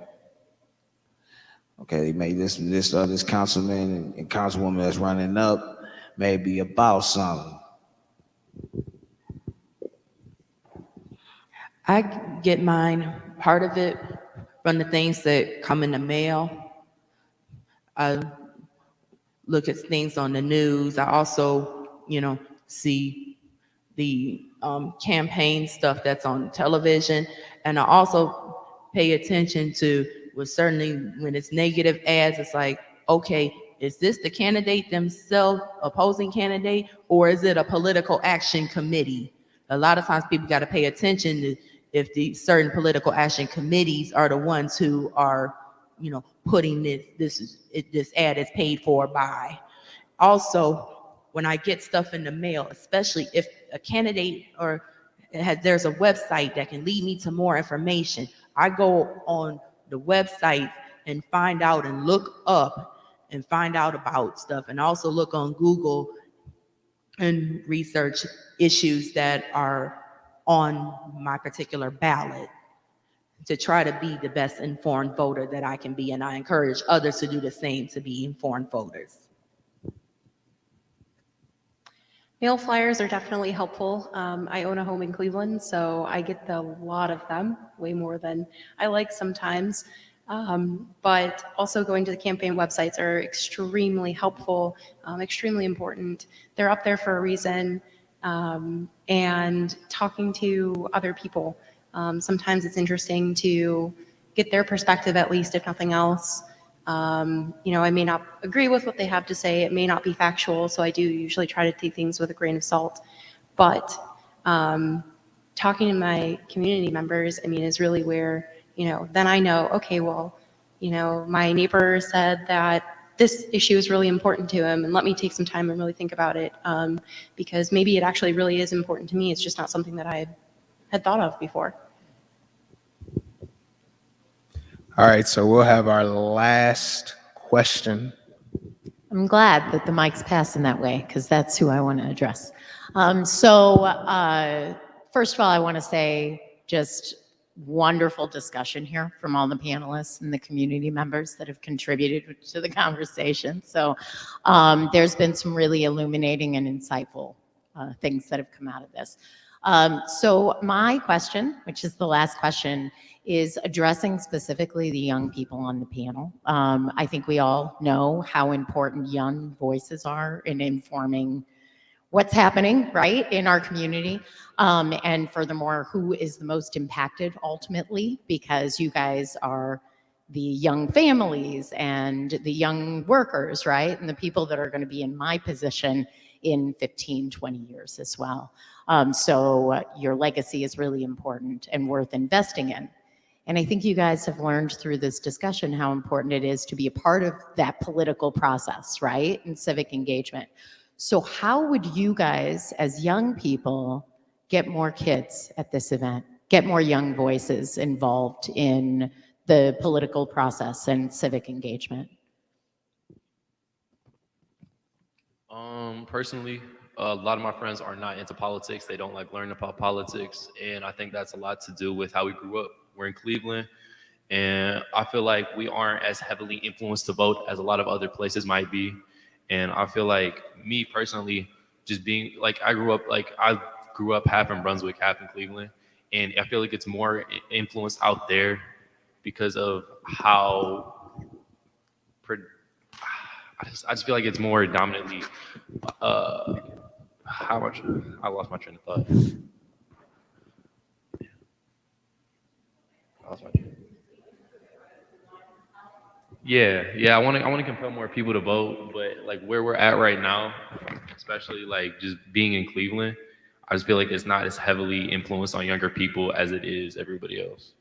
maybe this councilman and councilwoman that's running up may be about something. I get mine, part of it, from the things that come in the mail. I look at things on the news. I also, see the campaign stuff that's on television. And I also pay attention to, well, certainly when it's negative ads, it's like, okay, is this the candidate themselves, opposing candidate, or is it a political action committee? A lot of times people got to pay attention to if the certain political action committees are the ones who are, putting this ad is paid for by. Also, when I get stuff in the mail, especially if a candidate there's a website that can lead me to more information, I go on the website and find out and look up and find out about stuff, and also look on Google and research issues that are on my particular ballot to try to be the best informed voter that I can be. And I encourage others to do the same, to be informed voters. Mail flyers are definitely helpful. I own a home in Cleveland, so I get a lot of them, way more than I like sometimes. But also going to the campaign websites are extremely helpful, extremely important. They're up there for a reason. And talking to other people. Sometimes it's interesting to get their perspective, at least, if nothing else. I may not agree with what they have to say. It may not be factual, so I do usually try to take things with a grain of salt. But talking to my community members, is really where, then I know, okay, well, my neighbor said that this issue is really important to him, and let me take some time and really think about it, because maybe it actually really is important to me. It's just not something that I had thought of before. All right, so we'll have our last question. I'm glad that the mic's passing that way, because that's who I want to address. First of all, I want to say just wonderful discussion here from all the panelists and the community members that have contributed to the conversation. So there's been some really illuminating and insightful things that have come out of this. So my question, which is the last question, is addressing specifically the young people on the panel. I think we all know how important young voices are in informing what's happening, right, in our community. And furthermore, who is the most impacted ultimately, because you guys are the young families and the young workers, right, and the people that are going to be in my position in 15, 20 years as well. So your legacy is really important and worth investing in. And I think you guys have learned through this discussion how important it is to be a part of that political process, right, and civic engagement. So how would you guys, as young people, get more kids at this event, get more young voices involved in the political process and civic engagement? Personally, a lot of my friends are not into politics. They don't like learning about politics. And I think that's a lot to do with how we grew up. We're in Cleveland. And I feel like we aren't as heavily influenced to vote as a lot of other places might be. And I feel like me personally, just being like, I grew up half in Brunswick, half in Cleveland. And I feel like it's more influenced out there because of how I just feel like it's more dominantly how much I lost my train of thought. I lost my train. Yeah. I want to compel more people to vote, but like where we're at right now, especially like just being in Cleveland, I just feel like it's not as heavily influenced on younger people as it is everybody else.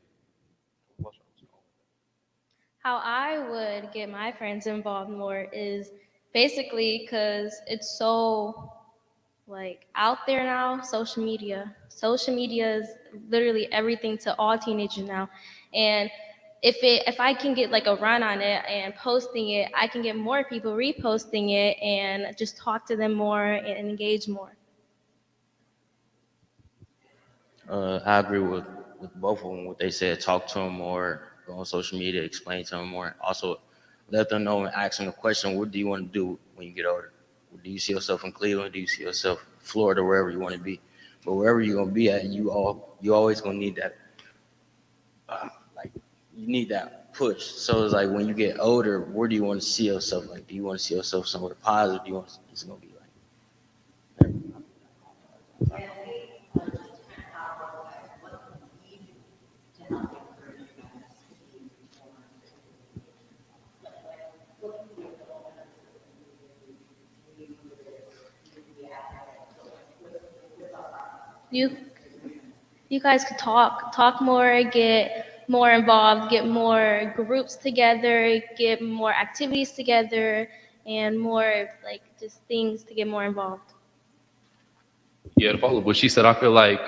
How I would get my friends involved more is basically because it's so like out there now. Social media is literally everything to all teenagers now, and if I can get like a run on it and posting it, I can get more people reposting it and just talk to them more and engage more. I agree with both of them. What they said, talk to them more, go on social media, explain to them more. Also, let them know and ask them the question: what do you want to do when you get older? Do you see yourself in Cleveland? Do you see yourself in Florida, wherever you want to be? But wherever you're gonna be at, you always gonna need that. Like you need that push. So it's like when you get older, where do you want to see yourself? Like, do you want to see yourself somewhere positive? Do you want it's gonna be like. You you guys could talk more, get more involved, get more groups together, get more activities together, and more like just things to get more involved. Yeah, to follow up what she said, I feel like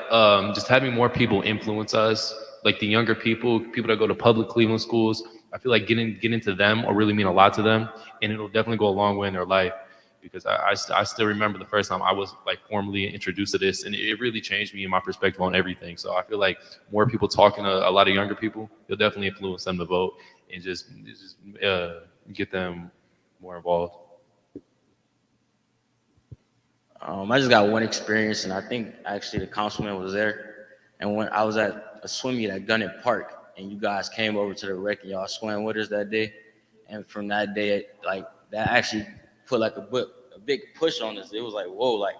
just having more people influence us, like the younger people that go to public Cleveland schools. I feel like getting to them will really mean a lot to them, and it'll definitely go a long way in their life. Because I still remember the first time I was like formally introduced to this, and it really changed me and my perspective on everything. So I feel like more people talking to a lot of younger people, you'll definitely influence them to vote and just get them more involved. I just got one experience, and I think actually the councilman was there. And when I was at a swim meet at Gunnet Park, and you guys came over to the rec and y'all swam with us that day. And from that day, like that actually put like a big push on us. It was like, whoa, like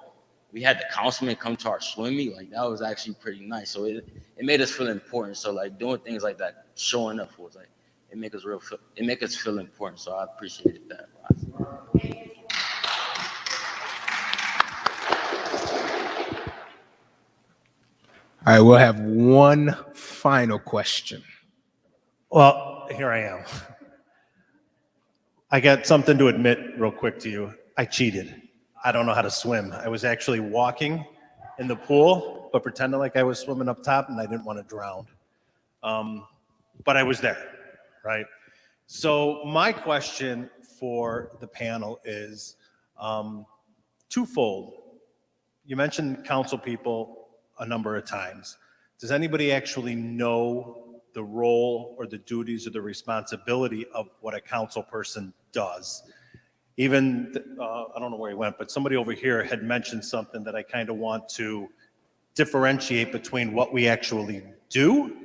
we had the councilman come to our swim meet. Like that was actually pretty nice. So it made us feel important. So like doing things like that, showing up was like it make us feel important. So I appreciated that a lot. All right, we'll have one final question. Well, here I am. I got something to admit real quick to you. I cheated. I don't know how to swim. I was actually walking in the pool, but pretending like I was swimming up top, and I didn't want to drown. But I was there, right? So my question for the panel is twofold. You mentioned council people a number of times. Does anybody actually know the role or the duties or the responsibility of what a council person does? Even, I don't know where he went, but somebody over here had mentioned something that I kind of want to differentiate between what we actually do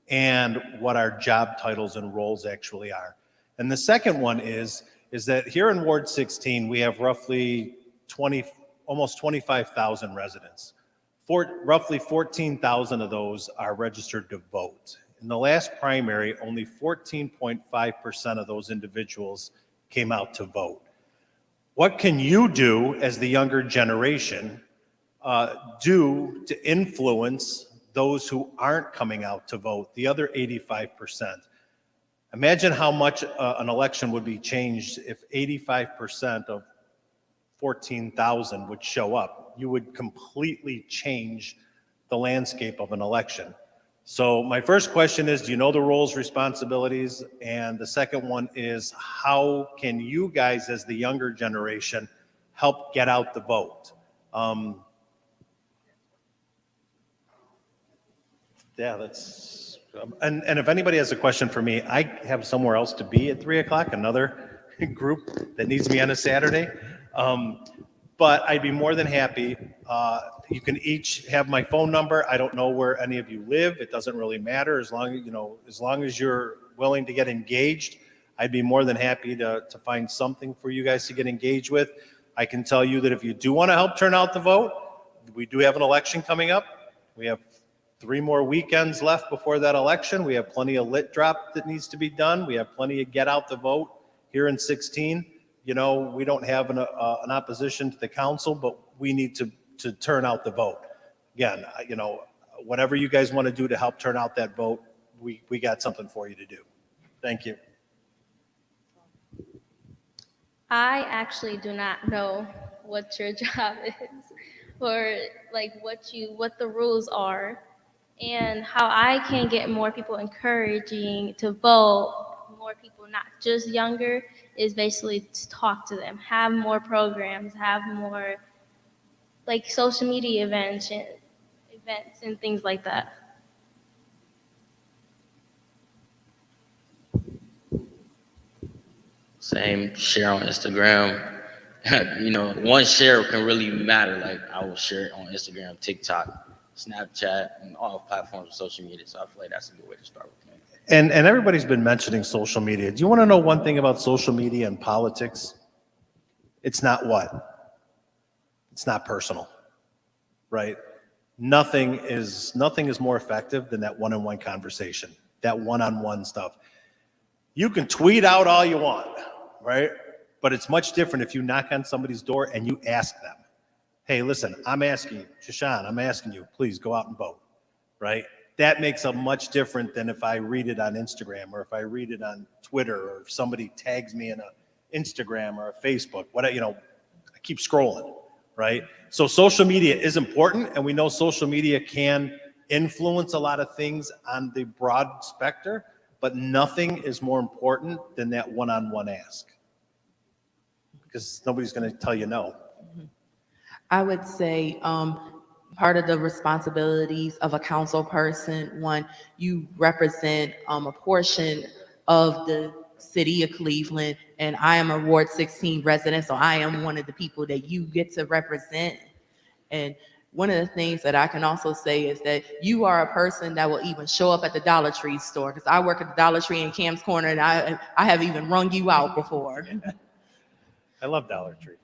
and what our job titles and roles actually are. And the second one is that here in Ward 16, we have roughly almost 25,000 residents. Roughly 14,000 of those are registered to vote. In the last primary, only 14.5% of those individuals came out to vote. What can you do as the younger generation do to influence those who aren't coming out to vote, the other 85%? Imagine how much an election would be changed if 85% of 14,000 would show up. You would completely change the landscape of an election. So my first question is, do you know the roles, responsibilities? And the second one is, how can you guys as the younger generation help get out the vote? Yeah, that's, and if anybody has a question for me, I have somewhere else to be at 3 o'clock, another group that needs me on a Saturday. But I'd be more than happy. You can each have my phone number. I don't know where any of you live. It doesn't really matter as long as, as long as you're willing to get engaged, I'd be more than happy to find something for you guys to get engaged with. I can tell you that if you do want to help turn out the vote, we do have an election coming up. We have 3 more weekends left before that election. We have plenty of lit drop that needs to be done. We have plenty of get out the vote here in 16. We don't have an opposition to the council, but we need to turn out the vote. Again, whatever you guys want to do to help turn out that vote, we got something for you to do. Thank you. I actually do not know what your job is, or like what the rules are, and how I can get more people encouraging to vote, more people, not just younger, is basically to talk to them, have more programs, have more like social media events and things like that. Same, share on Instagram. One share can really matter. Like I will share it on Instagram, TikTok, Snapchat, and all platforms of social media. So I feel like that's a good way to start with me. And everybody's been mentioning social media. Do you want to know one thing about social media and politics? It's not what? It's not personal, right? Nothing is more effective than that one-on-one conversation, that one-on-one stuff. You can tweet out all you want, right? But it's much different if you knock on somebody's door and you ask them, hey, listen, I'm asking you, Shashan, I'm asking you, please go out and vote, right? That makes a much different than if I read it on Instagram or if I read it on Twitter or if somebody tags me in an Instagram or a Facebook, I keep scrolling, right? So social media is important, and we know social media can influence a lot of things on the broad spectrum, but nothing is more important than that one-on-one ask, because nobody's going to tell you no. I would say part of the responsibilities of a council person, one, you represent a portion of the city of Cleveland, and I am a Ward 16 resident, so I am one of the people that you get to represent. And one of the things that I can also say is that you are a person that will even show up at the Dollar Tree store, because I work at the Dollar Tree in Cam's Corner, and I have even rung you out before. I love Dollar Tree.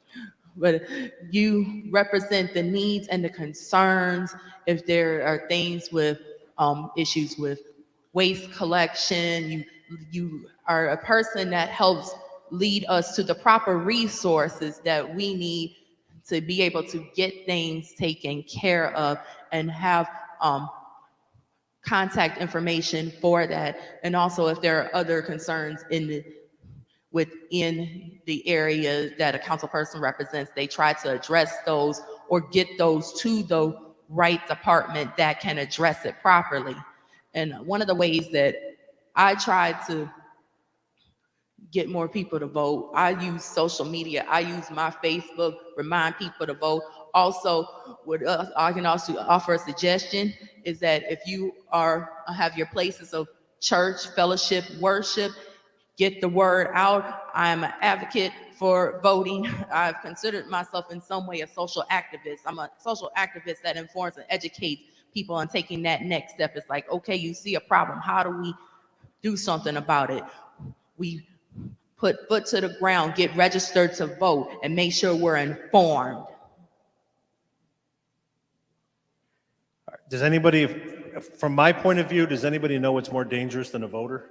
But you represent the needs and the concerns. If there are things with issues with waste collection, you are a person that helps lead us to the proper resources that we need to be able to get things taken care of and have contact information for that. And also if there are other concerns within the area that a council person represents, they try to address those or get those to the right department that can address it properly. And one of the ways that I try to get more people to vote, I use social media. I use my Facebook, remind people to vote. Also, I can also offer a suggestion is that if you have your places of church, fellowship, worship, get the word out. I'm an advocate for voting. I've considered myself in some way a social activist. I'm a social activist that informs and educates people on taking that next step. It's like, okay, you see a problem. How do we do something about it? We put foot to the ground, get registered to vote, and make sure we're informed. Does anybody, from my point of view, does anybody know what's more dangerous than a voter?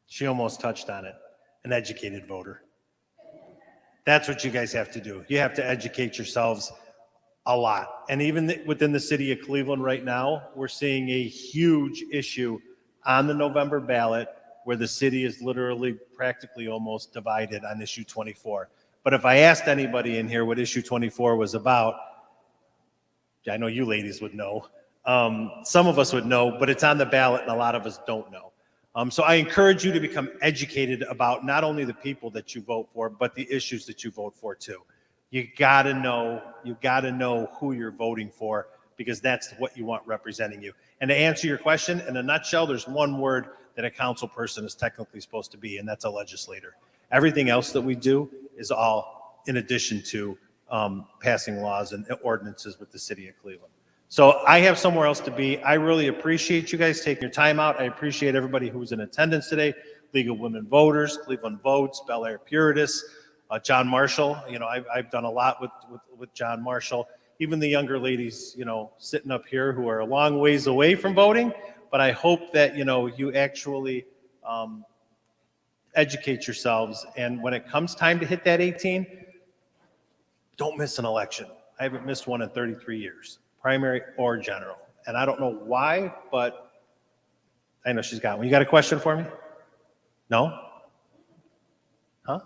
She almost touched on it, an educated voter. That's what you guys have to do. You have to educate yourselves a lot. And even within the city of Cleveland right now, we're seeing a huge issue on the November ballot where the city is literally practically almost divided on issue 24. But if I asked anybody in here what issue 24 was about, I know you ladies would know. Some of us would know, but it's on the ballot and a lot of us don't know. So I encourage you to become educated about not only the people that you vote for, but the issues that you vote for too. You gotta know who you're voting for, because that's what you want representing you. And to answer your question, in a nutshell, there's one word that a council person is technically supposed to be, and that's a legislator. Everything else that we do is all in addition to passing laws and ordinances with the city of Cleveland. So I have somewhere else to be. I really appreciate you guys taking your time out. I appreciate everybody who was in attendance today. League of Women Voters, Cleveland Votes, Ballot Pedia, John Marshall. You know, I've done a lot with John Marshall. Even the younger ladies, you know, sitting up here who are a long ways away from voting. But I hope that, you know, you actually educate yourselves. And when it comes time to hit that 18, don't miss an election. I haven't missed one in 33 years, primary or general. And I don't know why, but I know she's got one. You got a question for me? No? Huh?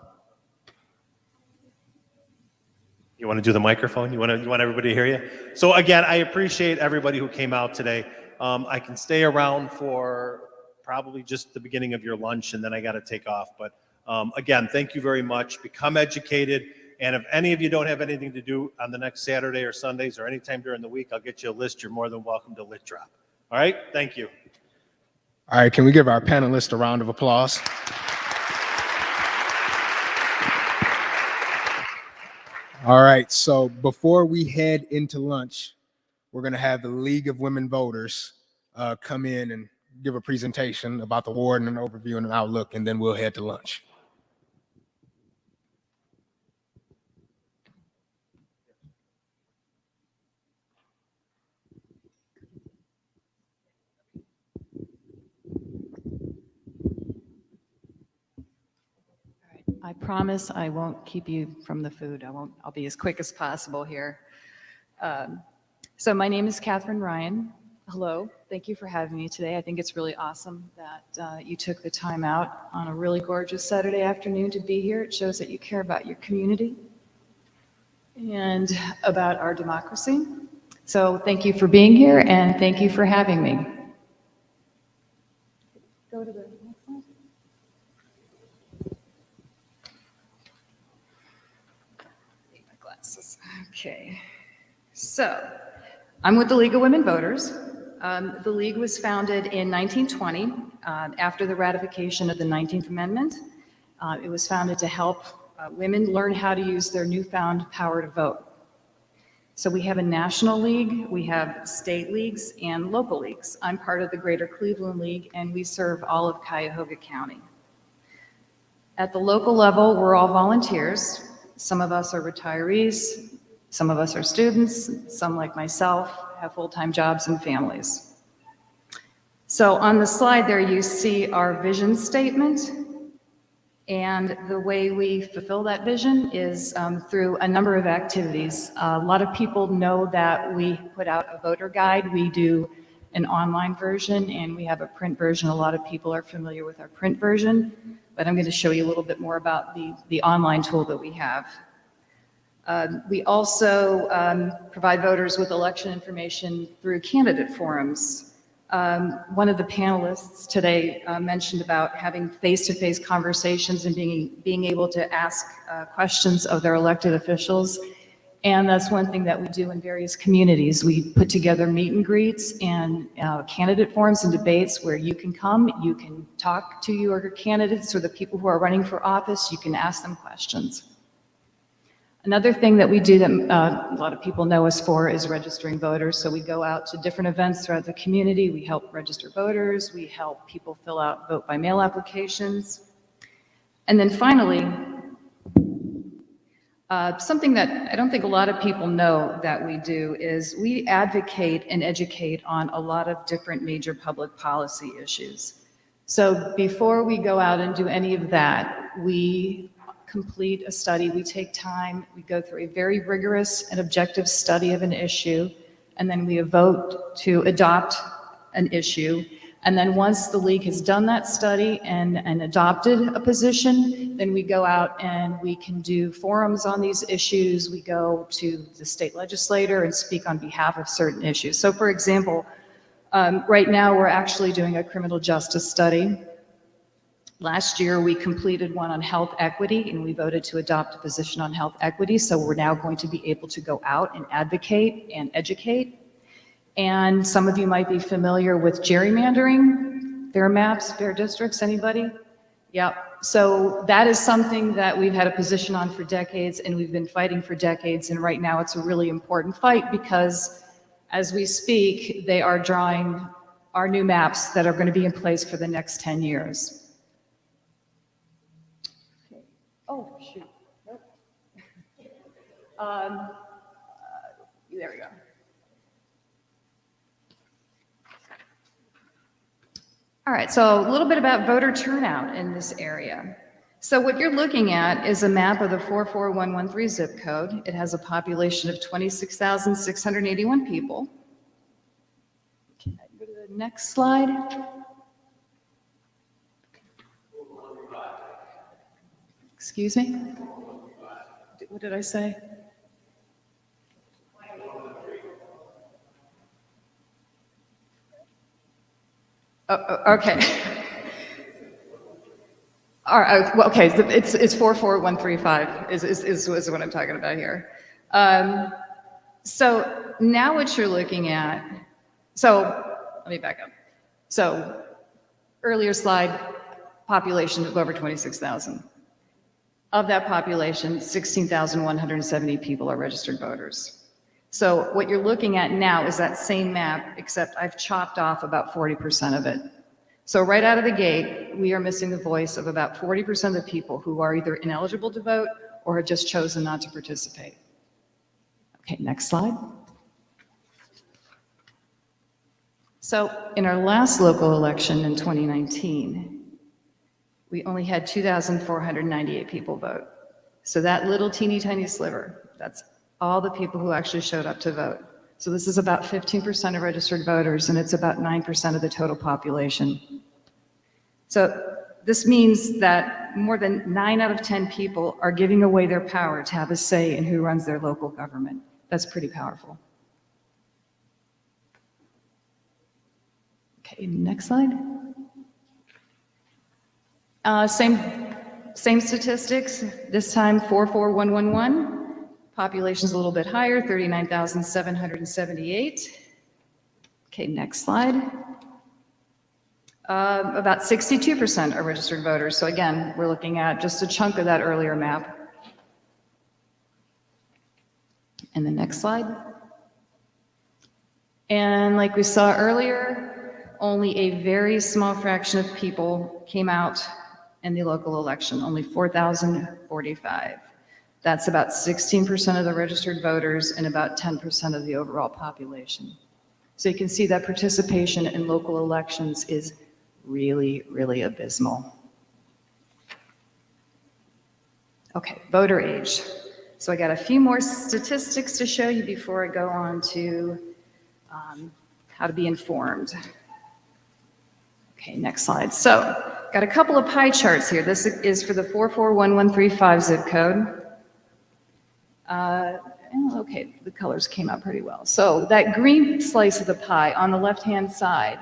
You want to do the microphone? You want everybody to hear you? So again, I appreciate everybody who came out today. I can stay around for probably just the beginning of your lunch, and then I got to take off. But again, thank you very much. Become educated. And if any of you don't have anything to do on the next Saturday or Sundays or anytime during the week, I'll get you a list. You're more than welcome to Lit Drop. All right? Thank you. All right, can we give our panelists a round of applause? All right, so before we head into lunch, we're going to have the League of Women Voters come in and give a presentation about the ward and an overview and an outlook, and then we'll head to lunch. I promise I won't keep you from the food. I'll be as quick as possible here. So my name is Catherine Ryan. Hello, thank you for having me today. I think it's really awesome that you took the time out on a really gorgeous Saturday afternoon to be here. It shows that you care about your community and about our democracy. So thank you for being here and thank you for having me. Go to the next one. Okay, so I'm with the League of Women Voters. The League was founded in 1920 after the ratification of the 19th Amendment. It was founded to help women learn how to use their newfound power to vote. So we have a national league, we have state leagues, and local leagues. I'm part of the Greater Cleveland League, and we serve all of Cuyahoga County. At the local level, we're all volunteers. Some of us are retirees, some of us are students, some like myself have full-time jobs and families. So on the slide there you see our vision statement, and the way we fulfill that vision is through a number of activities. A lot of people know that we put out a voter guide. We do an online version and we have a print version. A lot of people are familiar with our print version, but I'm going to show you a little bit more about the online tool that we have. We also provide voters with election information through candidate forums. One of the panelists today mentioned about having face-to-face conversations and being able to ask questions of their elected officials. And that's one thing that we do in various communities. We put together meet and greets and candidate forums and debates where you can come, you can talk to your candidates or the people who are running for office, you can ask them questions. Another thing that we do that a lot of people know us for is registering voters. So we go out to different events throughout the community. We help register voters. We help people fill out vote by mail applications. And then finally, something that I don't think a lot of people know that we do is we advocate and educate on a lot of different major public policy issues. So before we go out and do any of that, we complete a study, we take time, we go through a very rigorous and objective study of an issue, and then we vote to adopt an issue. And then once the league has done that study and adopted a position, then we go out and we can do forums on these issues. We go to the state legislator and speak on behalf of certain issues. So for example, right now we're actually doing a criminal justice study. Last year, we completed one on health equity, and we voted to adopt a position on health equity. So we're now going to be able to go out and advocate and educate. And some of you might be familiar with gerrymandering, fair maps, fair districts, anybody? Yep. So that is something that we've had a position on for decades, and we've been fighting for decades. And right now it's a really important fight because as we speak, they are drawing our new maps that are going to be in place for the next 10 years. Oh, shoot. Nope. There we go. All right, so a little bit about voter turnout in this area. So what you're looking at is a map of the 44113 zip code. It has a population of 26,681 people. Can I go to the next slide? Excuse me? What did I say? Okay. All right. Well, okay. It's 44135 is what I'm talking about here. So now what you're looking at. So let me back up. So earlier slide, population of over 26,000. Of that population, 16,170 people are registered voters. So what you're looking at now is that same map, except I've chopped off about 40% of it. So right out of the gate, we are missing the voice of about 40% of the people who are either ineligible to vote or have just chosen not to participate. Okay, next slide. So in our last local election in 2019, we only had 2,498 people vote. So that little teeny tiny sliver, that's all the people who actually showed up to vote. So this is about 15% of registered voters, and it's about 9% of the total population. So this means that more than 9 out of 10 people are giving away their power to have a say in who runs their local government. That's pretty powerful. Okay, next slide. Same statistics, this time 44111. Population's a little bit higher, 39,778. Okay, next slide. About 62% are registered voters. So again, we're looking at just a chunk of that earlier map. And the next slide. And like we saw earlier, only a very small fraction of people came out in the local election, only 4,045. That's about 16% of the registered voters and about 10% of the overall population. So you can see that participation in local elections is really, really abysmal. Okay, voter age. So I got a few more statistics to show you before I go on to how to be informed. Okay, next slide. So got a couple of pie charts here. This is for the 44135 zip code. Okay, the colors came out pretty well. So that green slice of the pie on the left-hand side,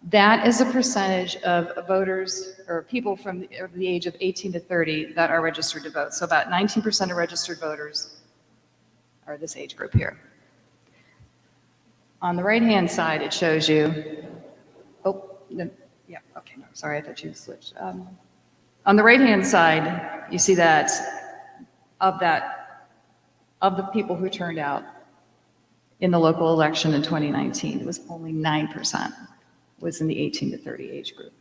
that is a percentage of voters or people from the age of 18 to 30 that are registered to vote. So about 19% of registered voters are this age group here. On the right-hand side, it shows you, yeah, okay, no, sorry, I thought you switched. On the right-hand side, you see that of the people who turned out in the local election in 2019, it was only 9% was in the 18 to 30 age group.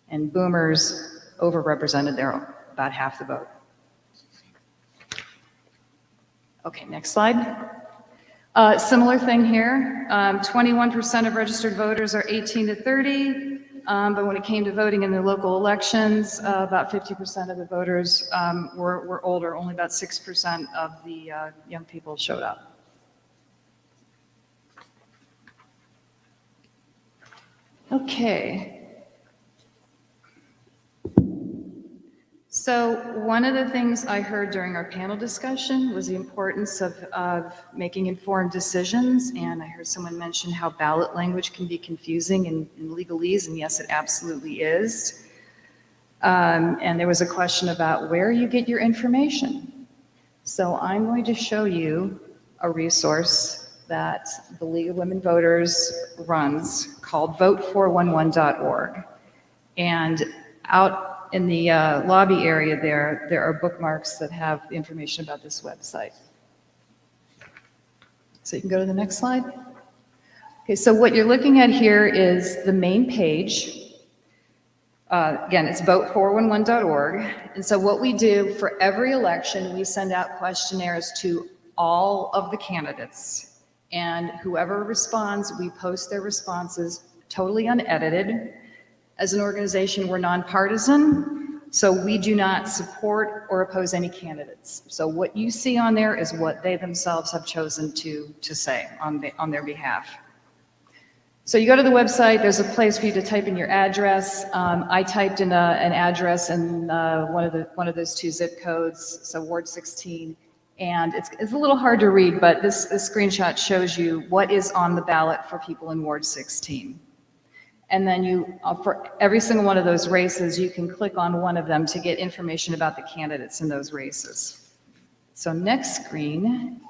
And boomers overrepresented there, about half the vote. Okay, next slide. Similar thing here, 21% of registered voters are 18 to 30, but when it came to voting in the local elections, about 50% of the voters were older, only about 6% of the young people showed up. Okay. So one of the things I heard during our panel discussion was the importance of making informed decisions, and I heard someone mention how ballot language can be confusing in legalese, and yes, it absolutely is. And there was a question about where you get your information. So I'm going to show you a resource that the League of Women Voters runs called vote411.org. And out in the lobby area there are bookmarks that have information about this website. So you can go to the next slide. Okay, so what you're looking at here is the main page. Again, it's vote411.org. And so what we do for every election, we send out questionnaires to all of the candidates. And whoever responds, we post their responses totally unedited. As an organization, we're nonpartisan, so we do not support or oppose any candidates. So what you see on there is what they themselves have chosen to say on their behalf. So you go to the website, there's a place for you to type in your address. I typed in an address in one of those two zip codes, so Ward 16, and it's a little hard to read, but this screenshot shows you what is on the ballot for people in Ward 16. And then for every single one of those races, you can click on one of them to get information about the candidates in those races. So next screen,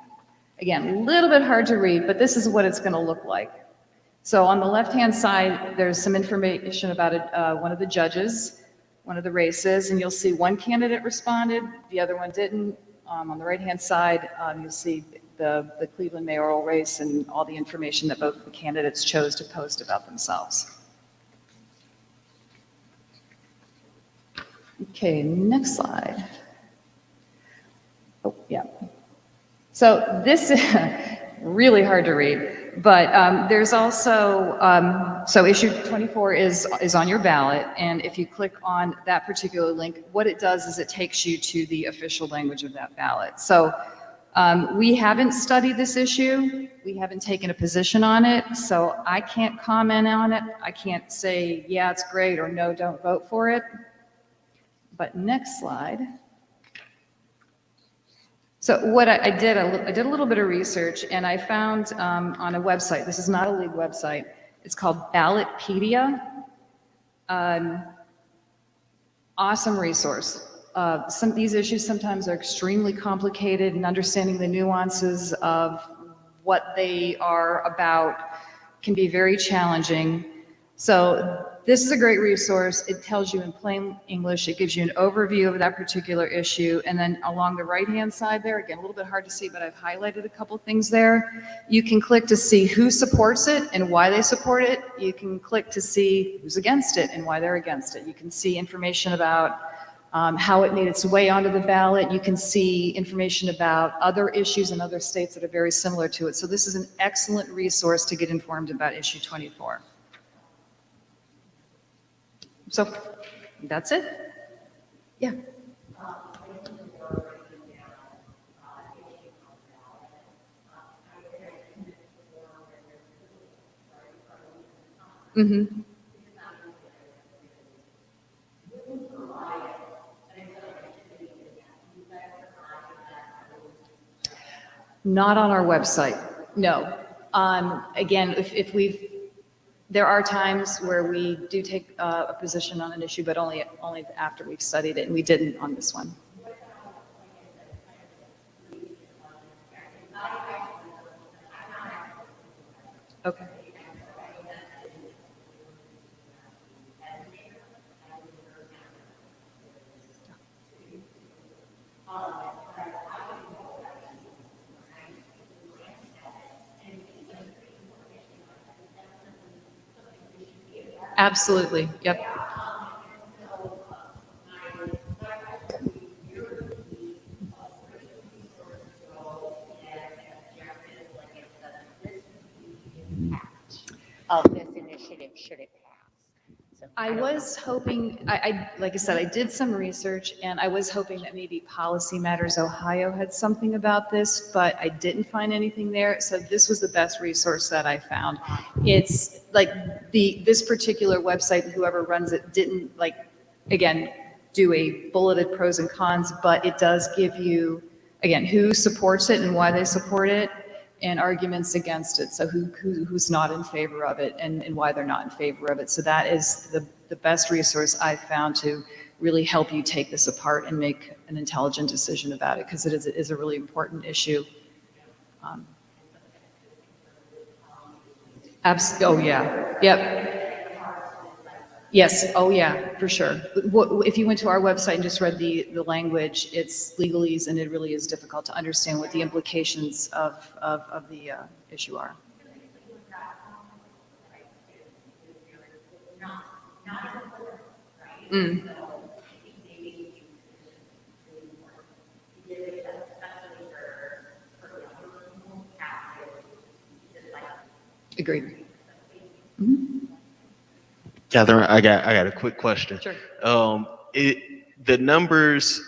again, a little bit hard to read, but this is what it's gonna look like. So on the left-hand side, there's some information about one of the judges, one of the races, and you'll see one candidate responded, the other one didn't. On the right-hand side, you'll see the Cleveland mayoral race and all the information that both the candidates chose to post about themselves. Okay, next slide. Oh, yeah. So this is really hard to read, but there's also, so issue 24 is on your ballot, and if you click on that particular link, what it does is it takes you to the official language of that ballot. So we haven't studied this issue, we haven't taken a position on it, so I can't comment on it. I can't say, yeah, it's great, or no, don't vote for it. But next slide. So what I did a little bit of research, and I found on a website, this is not a league website, it's called Ballot Pedia. Awesome resource. Some of these issues sometimes are extremely complicated, and understanding the nuances of what they are about can be very challenging. So this is a great resource. It tells you in plain English, it gives you an overview of that particular issue, and then along the right-hand side there, again, a little bit hard to see, but I've highlighted a couple things there. You can click to see who supports it and why they support it. You can click to see who's against it and why they're against it. You can see information about how it made its way onto the ballot. You can see information about other issues in other states that are very similar to it. So this is an excellent resource to get informed about issue 24. So that's it. Yeah. Mm-hmm. Not on our website, no. Again, there are times where we do take a position on an issue, but only after we've studied it, and we didn't on this one. Okay. Absolutely, yep. Of this initiative, should it pass? So I was hoping, like I said, I did some research, and I was hoping that maybe Policy Matters Ohio had something about this, but I didn't find anything there. So this was the best resource that I found. It's like this particular website, whoever runs it didn't again, do a bulleted pros and cons, but it does give you, again, who supports it and why they support it, and arguments against it. So who's not in favor of it and why they're not in favor of it. So that is the best resource I've found to really help you take this apart and make an intelligent decision about it, because it is a really important issue. Oh, yeah. Yep. Yes. Oh, yeah, for sure. If you went to our website and just read the language, it's legalese, and it really is difficult to understand what the implications of the issue are. Mm. Agreed. Catherine, I got a quick question. Sure. The numbers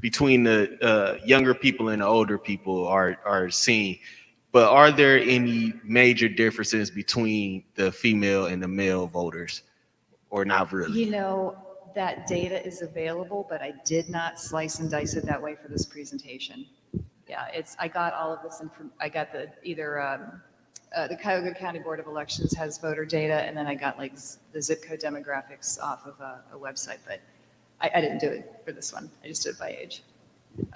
between the younger people and the older people are seen, but are there any major differences between the female and the male voters, or not really? You know, that data is available, but I did not slice and dice it that way for this presentation. Yeah, I got all of this I got the Cuyahoga County Board of Elections has voter data, and then I got like the zip code demographics off of a website, but I didn't do it for this one. I just did it by age.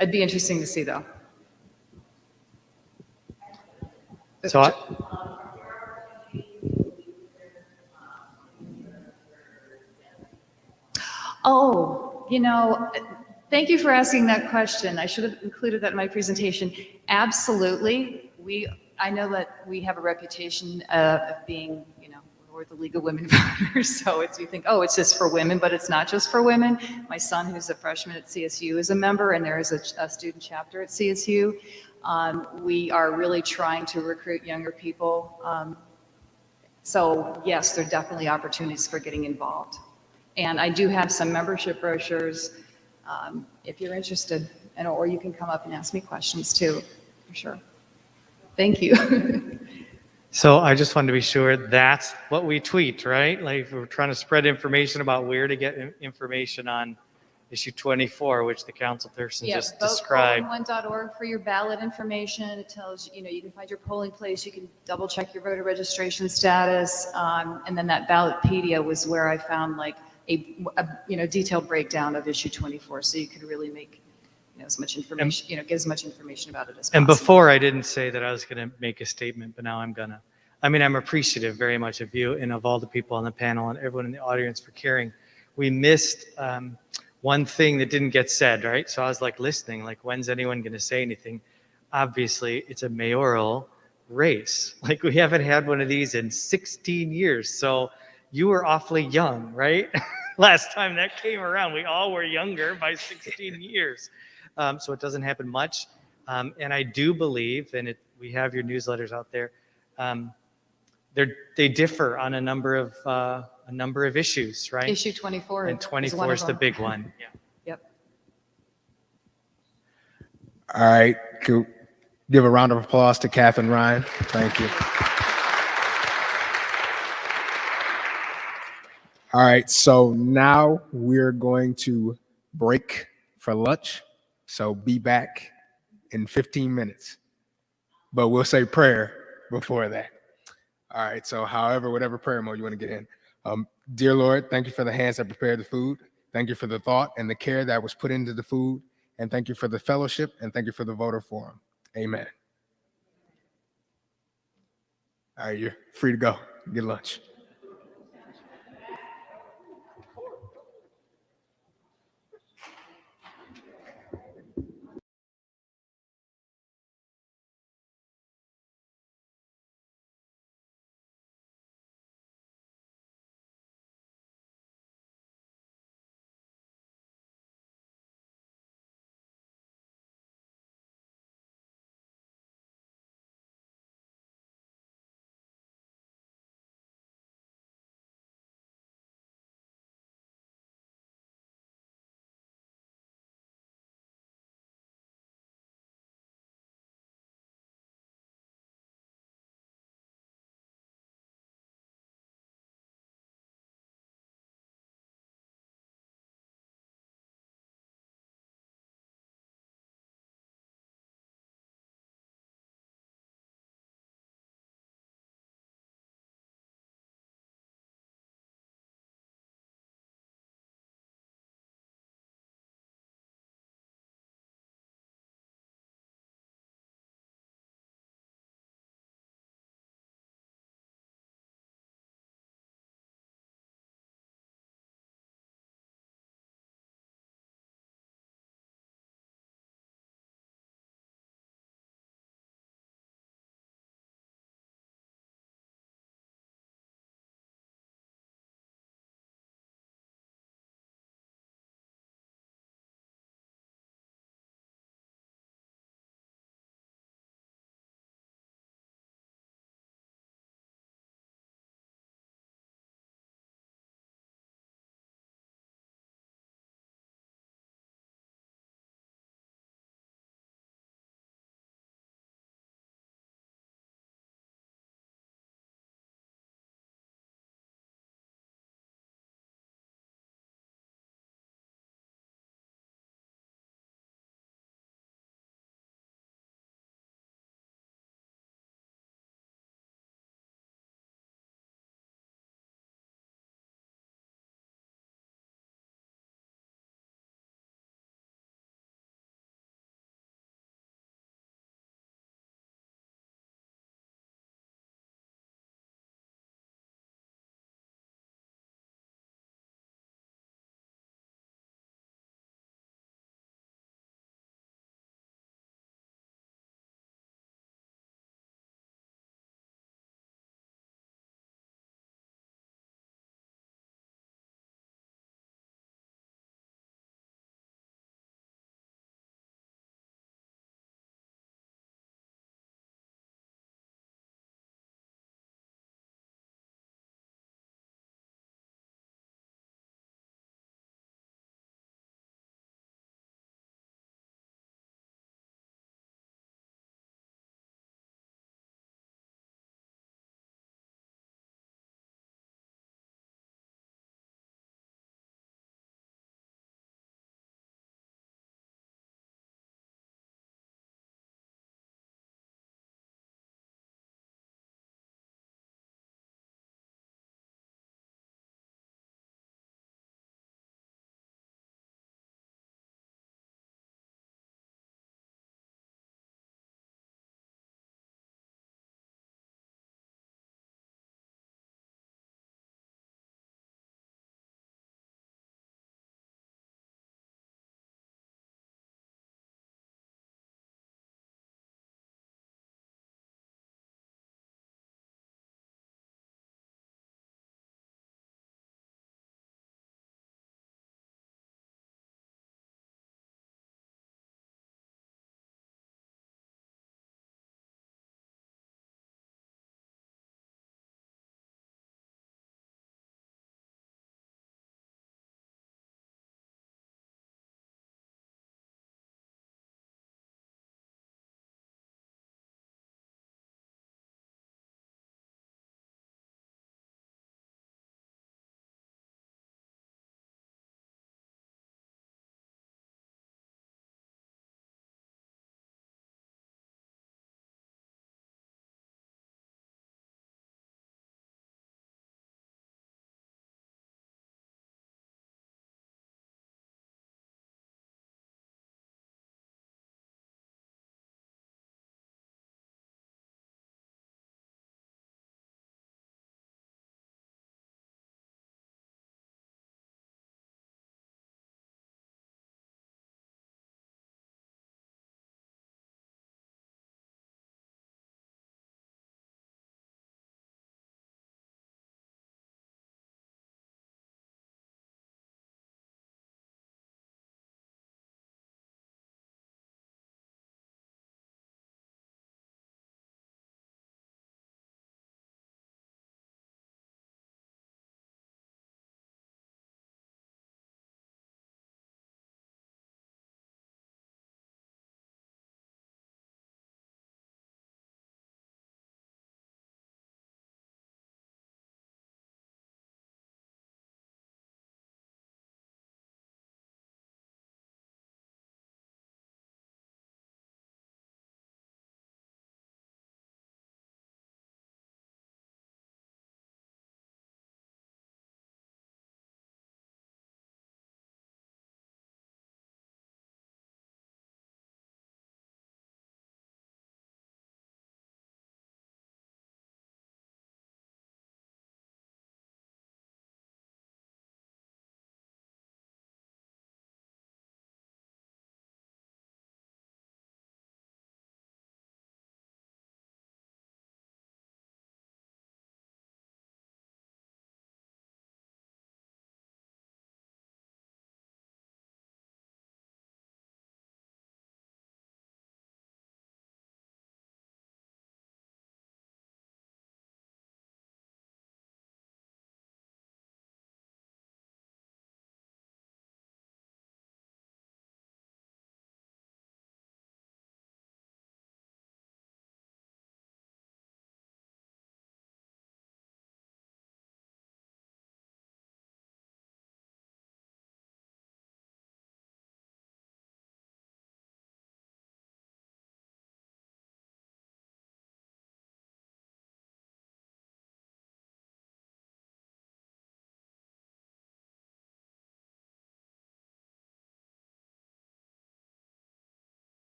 It'd be interesting to see, though. So Oh, you know, thank you for asking that question. I should have included that in my presentation. Absolutely. I know that we have a reputation of being, you know, we're the League of Women Voters. So you think, oh, it's just for women, but it's not just for women. My son, who's a freshman at CSU, is a member, and there is a student chapter at CSU. We are really trying to recruit younger people. So yes, there are definitely opportunities for getting involved. And I do have some membership brochures if you're interested, or you can come up and ask me questions too, for sure. Thank you. So I just wanted to be sure that's what we tweet, right? Like we're trying to spread information about where to get information on issue 24, which the council person just described. Vote1.org for your ballot information. It tells you, you can find your polling place. You can double check your voter registration status. And then that Ballot Pedia was where I found like a detailed breakdown of issue 24. So you could really make as much information, get as much information about it as possible. And before I didn't say that I was going to make a statement, but now I'm gonna. I mean, I'm appreciative very much of you and of all the people on the panel and everyone in the audience for caring. We missed one thing that didn't get said, right? So I was like listening, like when's anyone going to say anything? Obviously, it's a mayoral race. Like we haven't had one of these in 16 years. So you were awfully young, right? Last time that came around, we all were younger by 16 years. So it doesn't happen much. And I do believe, and we have your newsletters out there, they differ on a number of issues, right? Issue 24. And 24 is the big one. Yeah. Yep. All right. Could give a round of applause to Kath and Ryan. Thank you. All right. So now we're going to break for lunch. So be back in 15 minutes. But we'll say prayer before that. All right. So whatever prayer mode you want to get in. Dear Lord, thank you for the hands that prepared the food. Thank you for the thought and the care that was put into the food. And thank you for the fellowship. And thank you for the voter forum. Amen. All right. You're free to go. Get lunch.